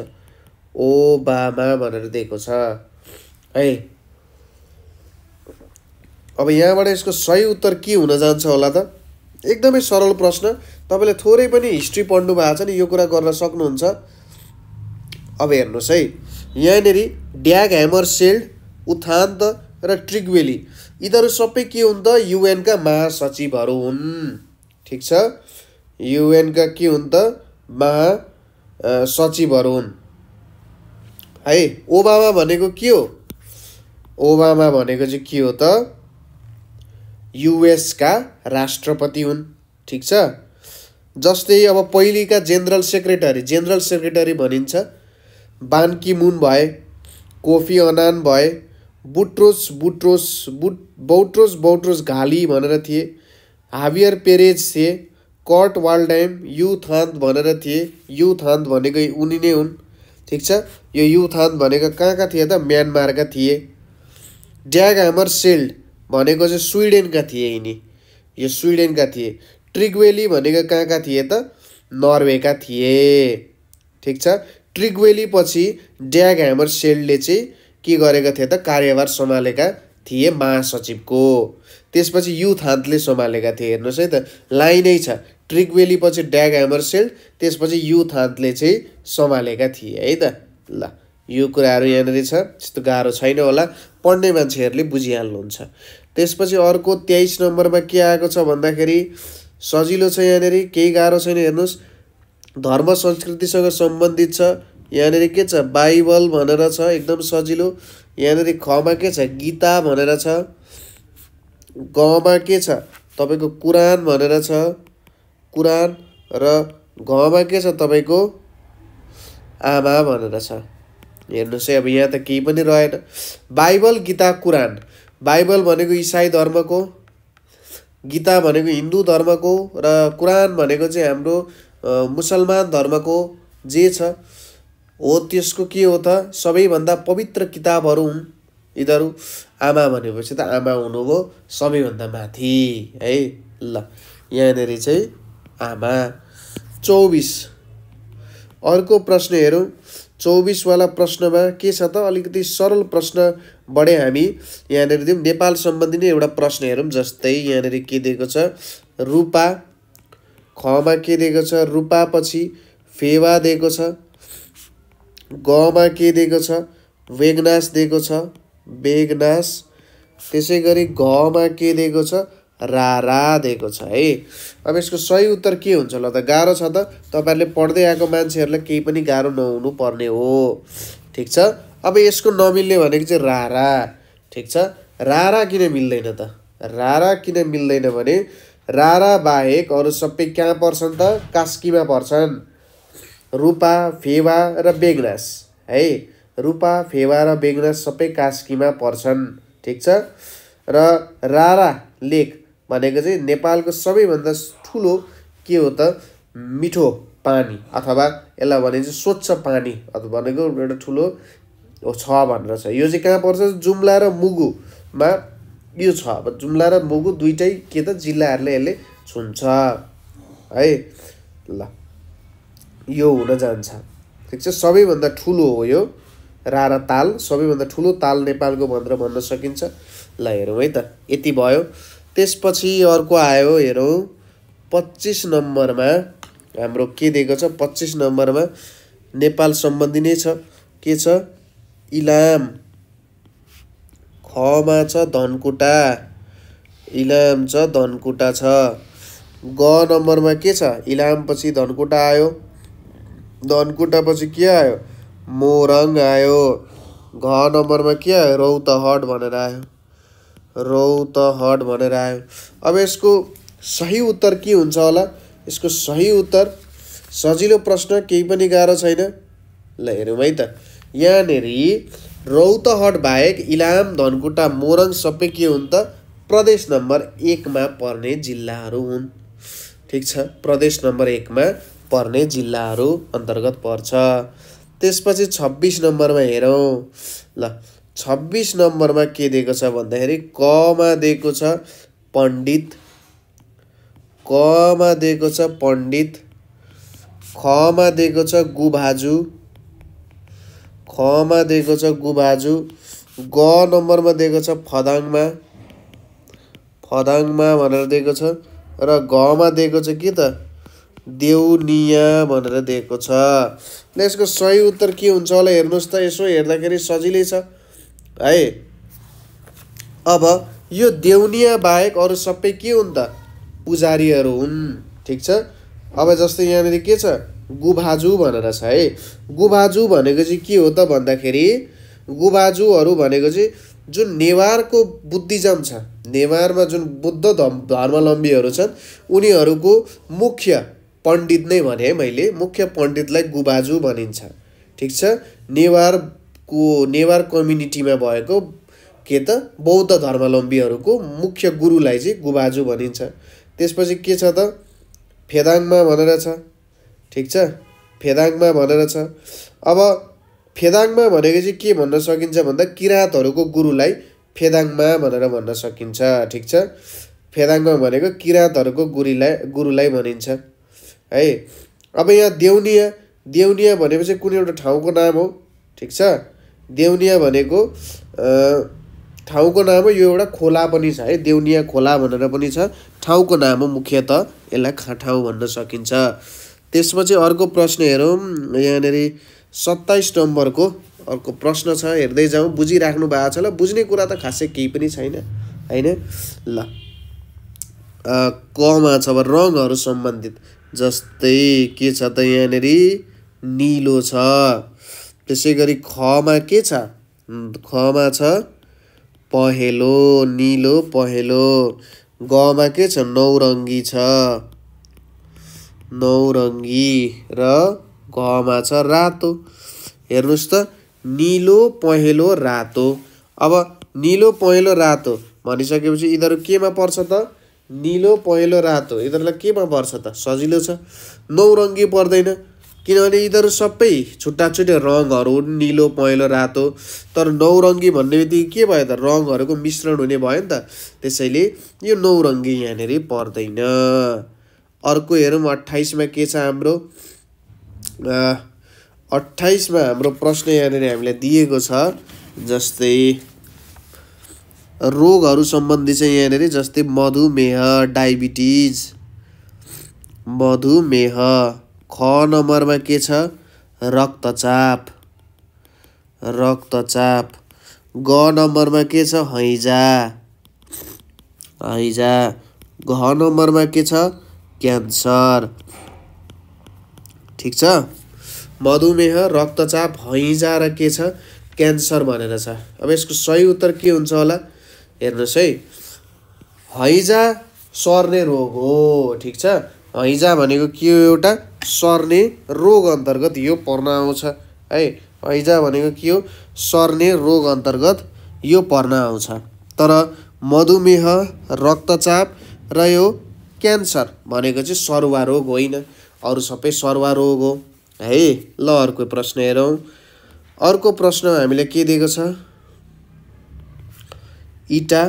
ओबामा भनेर दिएको छ है। अब यहाँबाट यसको सही उत्तर के हुन जान्छ होला त, एकदमै सरल प्रश्न, तपाईँले थोरै पनि हिस्ट्री पढ्नु भएको छ नि यो कुरा गर्न सक्नुहुन्छ। अब हेर्नुहोस् है, यहाँनिर ड्याग ह्यामर सेल्ड, उत्थान्त र ट्रिगवेली यिनीहरू सबै के हुन् त, युएनका महासचिवहरू हुन्। ठिक छ, युएनका के हुन् त, महासचिवहरू हुन् है। ओबामा भनेको के हो, ओबामा भनेको चाहिँ के हो त, युएसका राष्ट्रपति हुन्। ठिक छ, जस्तै अब पहिलेका जेनरल सेक्रेटरी भनिन्छ, बान की मुन भए, कोफी अनान भए, बुट्रोस घाली भनेर थिए, हाभियर पेरेज थिए, कर्ट वाल्डाइम, युथान्त भनेर थिए। युथान्त भनेको उनी नै हुन्। ठिक छ, यो युथान्त भनेको कहाँका थिए त, म्यानमारका थिए। ड्याग ह्यामर सेल्ड भनेको चाहिँ स्विडेनका थिए, यिनी यो स्विडेनका थिए। ट्रिगवेली भनेको कहाँका थिए त, नर्वेका थिए। ठिक छ, ट्रिगवेली पछि ड्याग ह्यामर सेल्डले चाहिँ के गरेका थिए त, कार्यभार सम्हालेका थिए महासचिवको। त्यसपछि युथान्तले सम्हालेका थिए। हेर्नुहोस् है त, लाइनै छ, ट्रिगवेली पछि ड्याग ह्यामर सेल्ड, त्यसपछि युथान्तले चाहिँ सम्हालेका थिए है त। ल यो कुराहरू यहाँनिर छ, त्यस्तो गाह्रो छैन होला, पढ्ने मान्छेहरूले बुझिहाल्नुहुन्छ। त्यसपछि अर्को 23 नम्बरमा के आएको छ भन्दाखेरि सजिलो छ, यहाँनिर केही गाह्रो छैन। हेर्नुहोस्, धर्म संस्कृतिसँग सम्बन्धित छ। यहाँनिर के छ, बाइबल भनेर छ, एकदम सजिलो। यहाँनिर खमा के छ, गीता भनेर छ। गमा के छ तपाईँको, कुरान भनेर छ, कुरान। र घमा के छ तपाईँको, आमा भनेर छ। हेर्नुहोस् है, अब यहाँ त केही पनि रहेन। बाइबल, गीता, कुरान। बाइबल भनेको इसाई धर्मको, गीता भनेको हिन्दू धर्मको, र कुरान भनेको चाहिँ हाम्रो मुसलमान धर्मको जे छ हो, त्यसको के हो त, सबैभन्दा पवित्र किताबहरू हुन् यिनीहरू। आमा भनेपछि त आमा हुनुभयो सबैभन्दा माथि है। ल यहाँनिर चाहिँ आमा। 24 अर्को प्रश्न हेरौँ। 24 वाला प्रश्नमा के छ त, अलिकति सरल प्रश्न बढे हामी यहाँनिर दिउँ। नेपाल सम्बन्धी नै एउटा प्रश्न हेरौँ। जस्तै यहाँनिर के दिएको छ, रूपा। खमा के दिएको छ, रूपा पछि फेवा दिएको छ। गमा के दिएको छ, वेगनास दिएको छ, बेगनास। त्यसै गरी घमा के दिएको छ, रारा दिएको छ है। अब यसको सही उत्तर के हुन्छ ल त, गाह्रो छ त, तपाईँहरूले पढ्दै आएको मान्छेहरूलाई केही पनि गाह्रो नहुनु पर्ने हो। ठिक छ, अब यसको नमिल्ने भनेको चाहिँ रारा। ठिक छ, रारा किन मिल्दैन त, रारा किन मिल्दैन भने रारा बाहेक अरू सबै कहाँ पर्छन् त, कास्कीमा पर्छन्। रूपा, फेवा र बेगनास है, रूपा, फेवा र बेगनास सबै कास्कीमा पर्छन्। ठिक छ, र रारा लेक भनेको चाहिँ नेपालको सबैभन्दा ठुलो के हो त, मिठो पानी, अथवा यसलाई भने चाहिँ स्वच्छ पानी अथवा भनेको एउटा ठुलो छ भनेर छ। यो चाहिँ कहाँ पर्छ, जुम्ला र मुगुमा यो छ। अब जुम्ला र मुगु दुईटै के त, जिल्लाहरूले यसले छुन्छ है। ल यो हुन जान्छ। ठिक छ, सबैभन्दा ठुलो हो यो रारा ताल, सबैभन्दा ठुलो ताल नेपालको भनेर भन्न सकिन्छ। ल हेरौँ है त, यति भयो। त्यसपछि अर्को आयो, हेरौँ 25 नम्बरमा हाम्रो के दिएको छ। 25 नम्बरमा नेपाल सम्बन्धी नै छ। के छ, इलाम। खमा छ धनकुटा। इलाम छ, धनकुटा छ। ग नम्बरमा के छ? इलाम पछि धनकुटा आयो, धनकुटा पछि के आयो? मोरङ आयो। घ नम्बरमा के आयो? रौतहट भनेर आयो, रौतहट भनेर आयो। अब यसको सही उत्तर के हुन्छ होला? यसको सही उत्तर सजिलो प्रश्न, केही पनि गाह्रो छैन। ल हेरौँ है त। यहाँनेरि रौतहट बाहेक इलाम, धनकुटा, मोरङ सबै के हुन् त? प्रदेश नम्बर 1 मा पर्ने जिल्लाहरू हुन्। ठिक छ, प्रदेश नम्बर 1 मा पर्ने जिल्लाहरू अन्तर्गत पर्छ। त्यसपछि 26 नम्बरमा हेरौँ। ल 26 नम्बरमा के दिएको छ भन्दाखेरि क मा दिएको छ पण्डित, क मा दिएको छ पण्डित, ख मा दिएको छ गुभाजु, ख मा दिएको छ गुभाजु। ग नम्बरमा दिएको छ फदाङमा, फदाङमा भनेर दिएको छ। र घ मा दिएको छ के त? देउनिया भनेर दिएको छ। ल यसको सही उत्तर के हुन्छ होला हेर्नुहोस् त। यसो हेर्दाखेरि सजिलै छ है। अब यो देउनिया बाहेक अरू सबै के हुन् त? पुजारीहरू हुन्। ठिक छ। अब जस्तै यहाँनिर के छ? गुभाजु भनेर छ है। गुभाजु भनेको चाहिँ के हो त भन्दाखेरि गुभाजुहरू भनेको चाहिँ जुन नेवारको बुद्धिज्म छ, नेवारमा जुन बुद्ध धर्मावलम्बीहरू छन् उनीहरूको मुख्य पण्डित नै भने है मैले, मुख्य पण्डितलाई गुभाजु भनिन्छ। ठिक छ। नेवार कम्युनिटीमा भएको के त बौद्ध धर्मावलम्बीहरूको मुख्य गुरुलाई चाहिँ गुभाजु भनिन्छ। त्यसपछि के छ त? फेदाङमा भनेर छ। ठिक छ, फेदाङमा भनेर छ। अब फेदाङमा भनेको चाहिँ के भन्न सकिन्छ भन्दा किराँतहरूको गुरुलाई फेदाङमा भनेर भन्न सकिन्छ। ठिक छ, फेदाङमा भनेको किराँतहरूको गुरुलाई भनिन्छ है। अब यहाँ देउनिया, देउनिया भनेपछि कुनै एउटा ठाउँको नाम हो। ठिक छ, देउनिया भनेको ठाउँको नाम हो। यो एउटा खोला पनि छ है, देउनिया खोला भनेर पनि छ, ठाउँको नाम हो। मुख्यतः यसलाई ठाउँ भन्न सकिन्छ। त्यसपछि अर्को प्रश्न हेरौँ। यहाँनिर 27 नम्बरको अर्को प्रश्न छ, हेर्दै जाउँ। बुझिराख्नु भएको छ ल? बुझ्ने कुरा त खासै केही पनि छैन हैन। ल कमा छ अब रङहरू सम्बन्धित, जस्तै के छ त यहाँनिर निलो छ। त्यसै गरी खमा के छ? खमा छ पहेँलो, निलो पहेँलो। गमा के छ? नौरङ्गी छ, नौरङ्गी। र घमा छ रातो। हेर्नुहोस् त, निलो पहेँलो रातो। अब निलो पहेँलो रातो भनिसकेपछि यिनीहरू केमा पर्छ त? निलो पहेँलो रातो यिनीहरूलाई केमा पर्छ त? सजिलो छ, नौरङ्गी पर्दैन, किनभने यिनीहरू सबै छुट्टा छुट्टै रङहरू हुन्, निलो पहेँलो रातो। तर नौरङ्गी भन्ने बित्तिकै के भयो त? रङहरूको मिश्रण हुने भयो नि त। त्यसैले यो नौरङ्गी यहाँनिर पर्दैन। अर्को हेरौँ 28 मा के छ हाम्रो? 28 मा हाम्रो प्रश्न यहाँनिर हामीलाई दिएको छ, जस्तै रोगहरू सम्बन्धी चाहिँ यहाँनिर, जस्तै मधुमेह, डायबिटिज, मधुमेह। ख नम्बरमा के छ? रक्तचाप, रक्तचाप। ग नम्बरमा के छ? हैजा, हैजा। घ नम्बरमा के छ? क्यान्सर। ठिक छ, मधुमेह, रक्तचाप, हैजा र के छ? क्यान्सर भनेर छ। अब यसको सही उत्तर के हुन्छ होला हेर्नुहोस् है। हैजा सर्ने रोग हो। ठिक छ, हैजा भनेको के हो? एउटा सर्ने रोग अन्तर्गत यो पर्न आउँछ है। हैजा भनेको के हो? सर्ने रोग अन्तर्गत यो पर्न आउँछ। तर मधुमेह, रक्तचाप र यो क्यान्सर भनेको चाहिँ सरुवा रोग होइन, अरू सबै सरुवा रोग हो है। ल अर्को प्रश्न हेरौँ। अर्को प्रश्न हामीले के दिएको छ? इटा,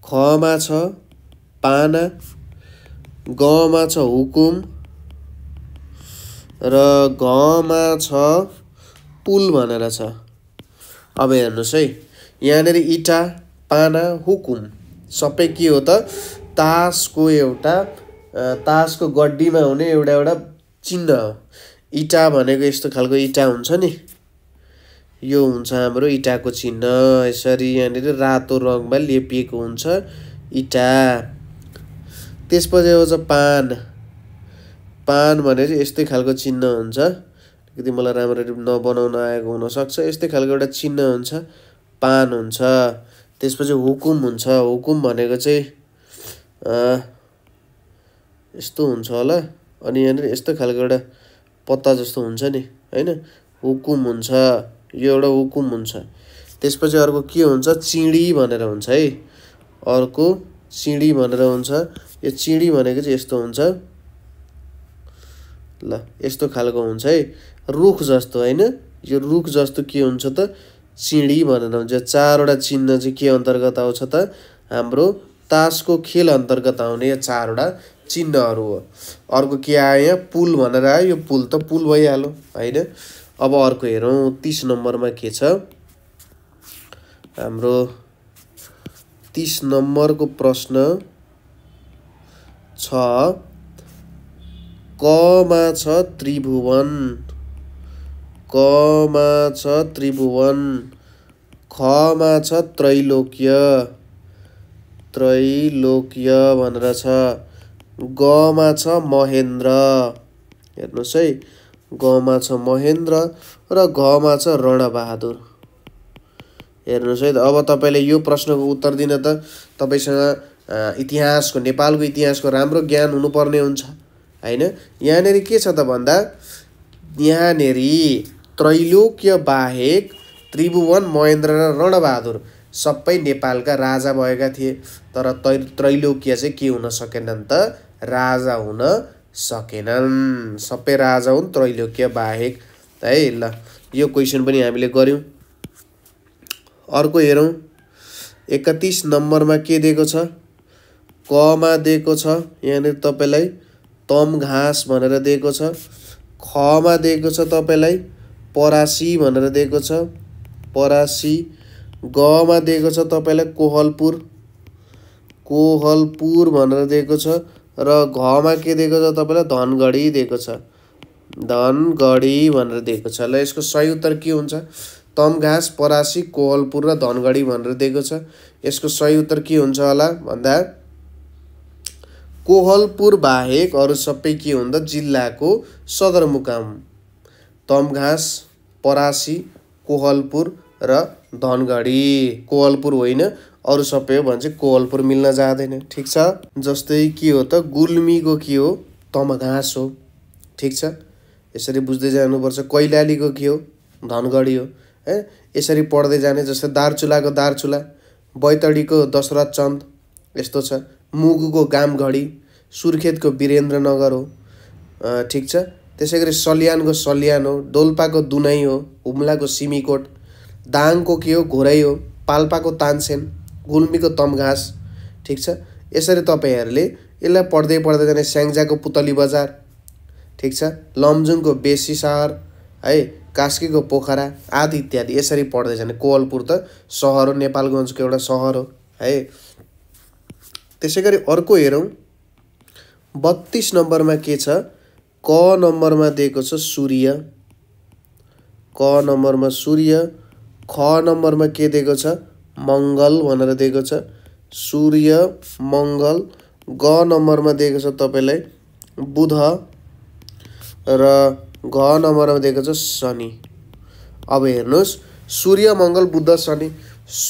खमा छ पाना, गमा छ हुकुम र घमा छ पुल भनेर छ। अब हेर्नुहोस् है, यहाँनिर इटा, पाना, हुकुम सबै के हो त? तासको एउटा तासको गड्डीमा हुने एउटा चिन्ह हो। इटा भनेको यस्तो खालको इटा हुन्छ नि, यो हुन्छ हाम्रो इँटाको चिन्ह। यसरी यहाँनिर रातो रङमा लेपिएको हुन्छ इँटा। त्यसपछि आउँछ पान। पान भनेर यस्तै खालको चिन्ह हुन्छ। यदि मलाई राम्ररी नबनाउन आएको हुनसक्छ। यस्तै खालको एउटा चिन्ह हुन्छ, पान हुन्छ। त्यसपछि हुकुम हुन्छ। हुकुम भनेको चाहिँ यस्तो हुन्छ होला। अनि यहाँनिर यस्तो खालको एउटा पत्ता जस्तो हुन्छ नि हैन, हुकुम हुन्छ। यो एउटा हुकुम हुन्छ। त्यसपछि अर्को के हुन्छ, चिडी भनेर हुन्छ है। अर्को चिडी भनेर हुन्छ। यो चिडी भनेको चाहिँ यस्तो हुन्छ ल, यस्तो खालको हुन्छ है, रुख जस्तो हैन। यो रुख जस्तो के हुन्छ त, चिडी भनेर हुन्छ। चारवटा चिन्ह चाहिँ के अन्तर्गत आउँछ त, हाम्रो तासको खेल अन्तर्गत आउने यो चारवटा चिन्हहरू हो। अर्को के आयो यहाँ, पुल भनेर आयो। यो पुल त पुल भइहाल्यो हैन। अब अर्को हेरौँ 30 नम्बरमा के छ हाम्रो। 30 नम्बरको प्रश्न छ, कमा छ त्रिभुवन। कमा छ त्रिभुवन। खमा छ त्रैलोक्य। त्रैलोक्य भनेर छ। गमा छ महेन्द्र। हेर्नुहोस् है, गमा छ महेन्द्र र घमा छ रणबहादुर। हेर्नुहोस् है त। अब तपाईँले यो प्रश्नको उत्तर दिन त तपाईँसँग इतिहासको, नेपालको इतिहासको राम्रो ज्ञान हुनुपर्ने हुन्छ हैन। यहाँनिर के छ त भन्दा, यहाँनिर त्रैलोक्य बाहेक त्रिभुवन, महेन्द्र र रणबहादुर सबै नेपालका राजा भएका थिए। तर त्रैलोक्य चाहिँ के हुन सकेनन् त, राजा हुन सकेनन्। सबै राजा हुन् त्रैलोक्य बाहेक है। ल, यो क्वेसन पनि हामीले गर्यौं। अर्को हेरौँ 31 नम्बरमा के दिएको छ, कमा दिएको छ यहाँनिर तपाईँलाई तम घाँस भनेर दिएको छ। खमा दिएको छ तपाईँलाई परासी भनेर दिएको छ, परासी। गमा दिएको छ तपाईँलाई कोहलपुर, कोहलपुर भनेर दिएको छ। र घमा के दिएको छ तपाईँलाई धनगढी दिएको छ, धनगढी भनेर दिएको छ। ल, यसको सही उत्तर के हुन्छ, तम घाँस, परासी, कोहलपुर र धनगढी भनेर दिएको छ। यसको सही उत्तर के हुन्छ होला भन्दा, कोहलपुर बाहेक अरू सबै के हुन्छ, जिल्लाको सदरमुकाम। तम घाँस, परासी, कोहलपुर र धनगढी। कोहलपुर होइन, अरू सबै हो भने चाहिँ कोहलपुर मिल्न जाँदैन। ठिक छ। जस्तै के हो त, गुल्मीको के हो, तम घाँस हो। ठिक छ। यसरी बुझ्दै जानुपर्छ। कैलालीको के हो, धनगढी हो है। यसरी पढ्दै जाने। जस्तै दार्चुलाको दार्चुला, बैतडीको दशरथ चन्द यस्तो छ। मुगुको गामघडी, सुर्खेतको वीरेन्द्रनगर हो। ठिक छ। त्यसै गरी सल्यानको सल्यान हो, डोल्पाको दुनै हो, हुम्लाको सिमीकोट, दाङको के हो, घोरै हो, पाल्पाको तानसेन, गुल्मीको तमघाँस। ठिक छ। यसरी तपाईँहरूले यसलाई पढ्दै पढ्दै जाने। स्याङ्जाको पुतली बजार। ठिक छ। लमजुङको बेसी सहर है, कास्कीको पोखरा आदि इत्यादि यसरी पढ्दै जाने। कोहलपुर त सहर हो, नेपालगञ्जको एउटा सहर हो है। त्यसै गरी अर्को हेरौँ 32 नम्बरमा के छ, क नम्बरमा दिएको छ सूर्य। क नम्बरमा सूर्य। ख नम्बरमा के दिएको छ, मङ्गल भनेर दिएको छ, सूर्य मङ्गल। ग नम्बरमा दिएको छ तपाईँलाई बुध र घ नम्बरमा दिएको छ शनि। अब हेर्नुहोस्, सूर्य मङ्गल बुध शनि।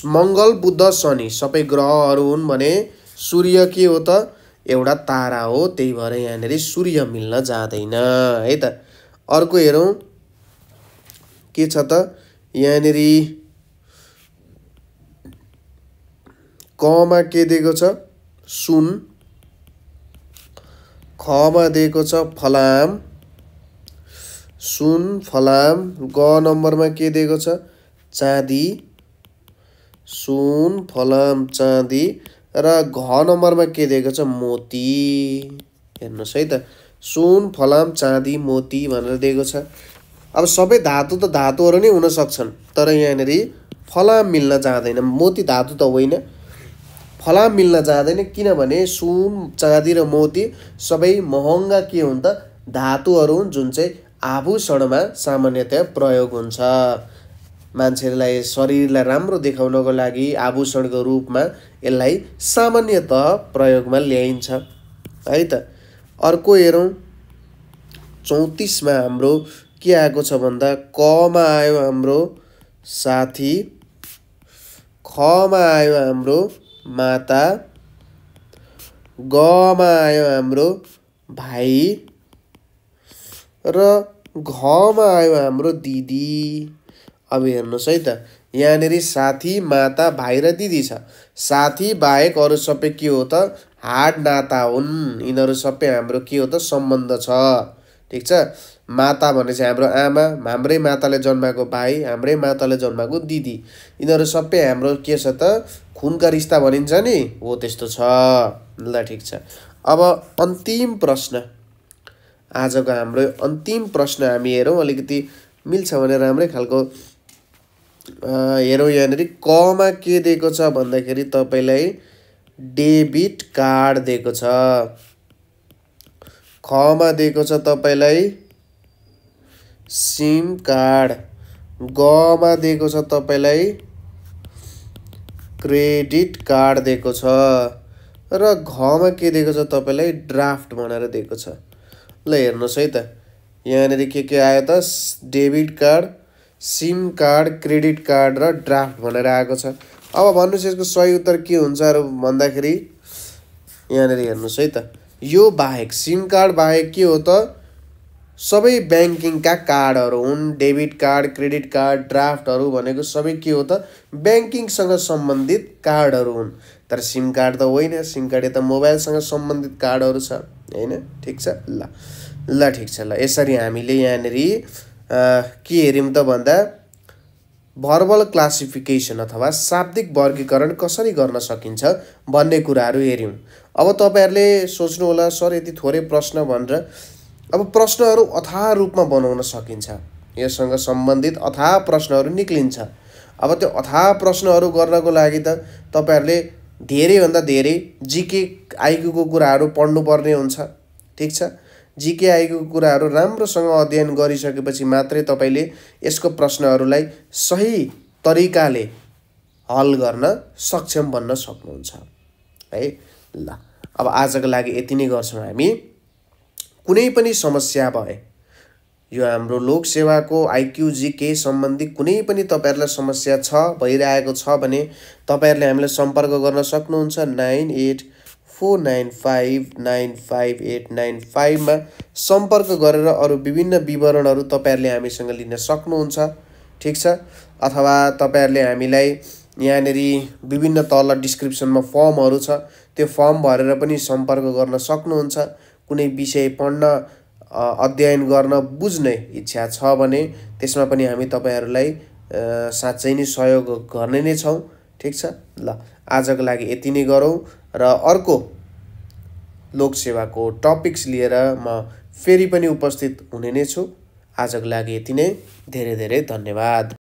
मङ्गल बुध शनि सबै ग्रहहरू हुन् भने सूर्य के हो त, एउटा तारा हो। त्यही भएर यहाँनिर सूर्य मिल्न जाँदैन है त। अर्को हेरौँ के छ त, यहाँनिर कमा के दिएको छ, सुन। खमा दिएको छ फलाम, सुन फलाम। ग नम्बरमा के दिएको छ, चाँदी, सुन फलाम चाँदी। र घ नम्बरमा के दिएको छ, मोती। हेर्नुहोस् है त, सुन फलाम चाँदी मोती भनेर दिएको छ। अब सबै धातु त धातुहरू नै हुन सक्छन्, तर यहाँनिर फलाम मिल्न जाँदैन। मोती धातु त होइन, फलाम मिल्न जाँदैन। किनभने सुन चाँदी र मोती सबै महँगा के हुन् त, धातुहरू हुन् जुन चाहिँ आभूषणमा सामान्यतया प्रयोग हुन्छ। मान्छेलाई शरीरलाई राम्रो देखाउनको लागि आभूषणको रूपमा यसलाई सामान्यतः प्रयोगमा ल्याइन्छ है त। अर्को हेरौँ 34मा हाम्रो के आएको छ भन्दा कमा आयो हाम्रो साथी, खमा आयो हाम्रो माता, गमा आयो हाम्रो भाइ र घमा आयो हाम्रो दिदी। अब हेर्नुहोस् है त, यहाँनिर साथी, माता, भाइ र दिदी छ। साथी बाहेक अरू सबै के हो त हाड नाता हुन्। यिनीहरू सबै हाम्रो के हो त सम्बन्ध छ। ठिक छ। माता भनेपछि हाम्रो आमा, हाम्रै माताले जन्माएको भाइ, हाम्रै माताले जन्माएको दिदी, यिनीहरू सबै हाम्रो के छ त खुनका रिस्ता भनिन्छ नि, हो त्यस्तो छ। ल ठिक छ। अब अन्तिम प्रश्न, आजको हाम्रो अन्तिम प्रश्न हामी हेरौँ, अलिकति मिल्छ भने राम्रै खालको हेरौँ। यहाँनिर कमा के दिएको छ भन्दाखेरि तपाईँलाई डेबिट कार्ड दिएको छ। खमा दिएको छ तपाईँलाई सिम कार्ड, गमा दिएको छ तपाईँलाई क्रेडिट कार्ड दिएको छ र घमा के दिएको छ तपाईँलाई ड्राफ्ट भनेर दिएको छ। ल हेर्नुहोस् है त, यहाँनिर के आयो त debit card, SIM card, credit card र ड्राफ्ट भनेर आएको छ। अब भन्नुहोस् यसको सही उत्तर के हुन्छ र भन्दाखेरि यहाँनिर हेर्नुहोस् है त, यो बाहेक सिम कार्ड बाहेक के हो त सबै ब्याङ्किङका कार्डहरू हुन्। डेबिट कार्ड, क्रेडिट कार्ड, ड्राफ्टहरू भनेको सबै के हो त ब्याङ्किङसँग सम्बन्धित कार्डहरू हुन्। तर सिम कार्ड त होइन, सिम कार्ड त मोबाइलसँग सम्बन्धित कार्डहरू छ होइन। ठिक छ। ल ठिक छ। ल यसरी हामीले यहाँनिर के हेऱ्यौँ त भन्दा भर्बल क्लासिफिकेसन अथवा शाब्दिक वर्गीकरण कसरी गर्न सकिन्छ भन्ने कुराहरू हेऱ्यौँ। अब तपाईँहरूले सोच्नु होला सर यति थोरै प्रश्न भनेर। अब प्रश्नहरू अथाह रूपमा बनाउन सकिन्छ, यससँग सम्बन्धित अथाह प्रश्नहरू निक्लिन्छ। अब त्यो अथाह प्रश्नहरू गर्नको लागि त तपाईँहरूले धेरैभन्दा धेरै जिके आइक्यूको कुराहरू पढ्नुपर्ने हुन्छ। ठिक छ। जिके आइक्यूको कुराहरू राम्रोसँग अध्ययन गरिसकेपछि मात्रै तपाईँले यसको प्रश्नहरूलाई सही तरिकाले हल गर्न सक्षम बन्न सक्नुहुन्छ है। ल अब आजको लागि यति नै गर्छौँ हामी। कुनै पनि समस्या भए, यो हाम्रो लोकसेवाको आइक्यू जिके सम्बन्धी कुनै पनि तपाईँहरूलाई समस्या छ भइरहेको छ भने तपाईँहरूले हामीलाई सम्पर्क गर्न सक्नुहुन्छ 9849595895 मा सम्पर्क गरेर अरू विभिन्न विवरणहरू तपाईँहरूले हामीसँग लिन सक्नुहुन्छ। ठिक छ। अथवा तपाईँहरूले हामीलाई यहाँनिर विभिन्न तल डिस्क्रिप्सनमा फर्महरू छ, त्यो फर्म भरेर पनि सम्पर्क गर्न सक्नुहुन्छ। कुनै विषय पढ्न, अध्ययन गर्न, बुझ्ने इच्छा छ भने त्यसमा पनि हामी तपाईँहरूलाई साँच्चै नै सहयोग गर्ने नै छौँ। ठिक छ। ल आजको लागि यति नै गरौँ र अर्को लोकसेवाको टपिक्स लिएर म फेरि पनि उपस्थित हुने नै छु। आजको लागि यति नै। धेरै धेरै धन्यवाद।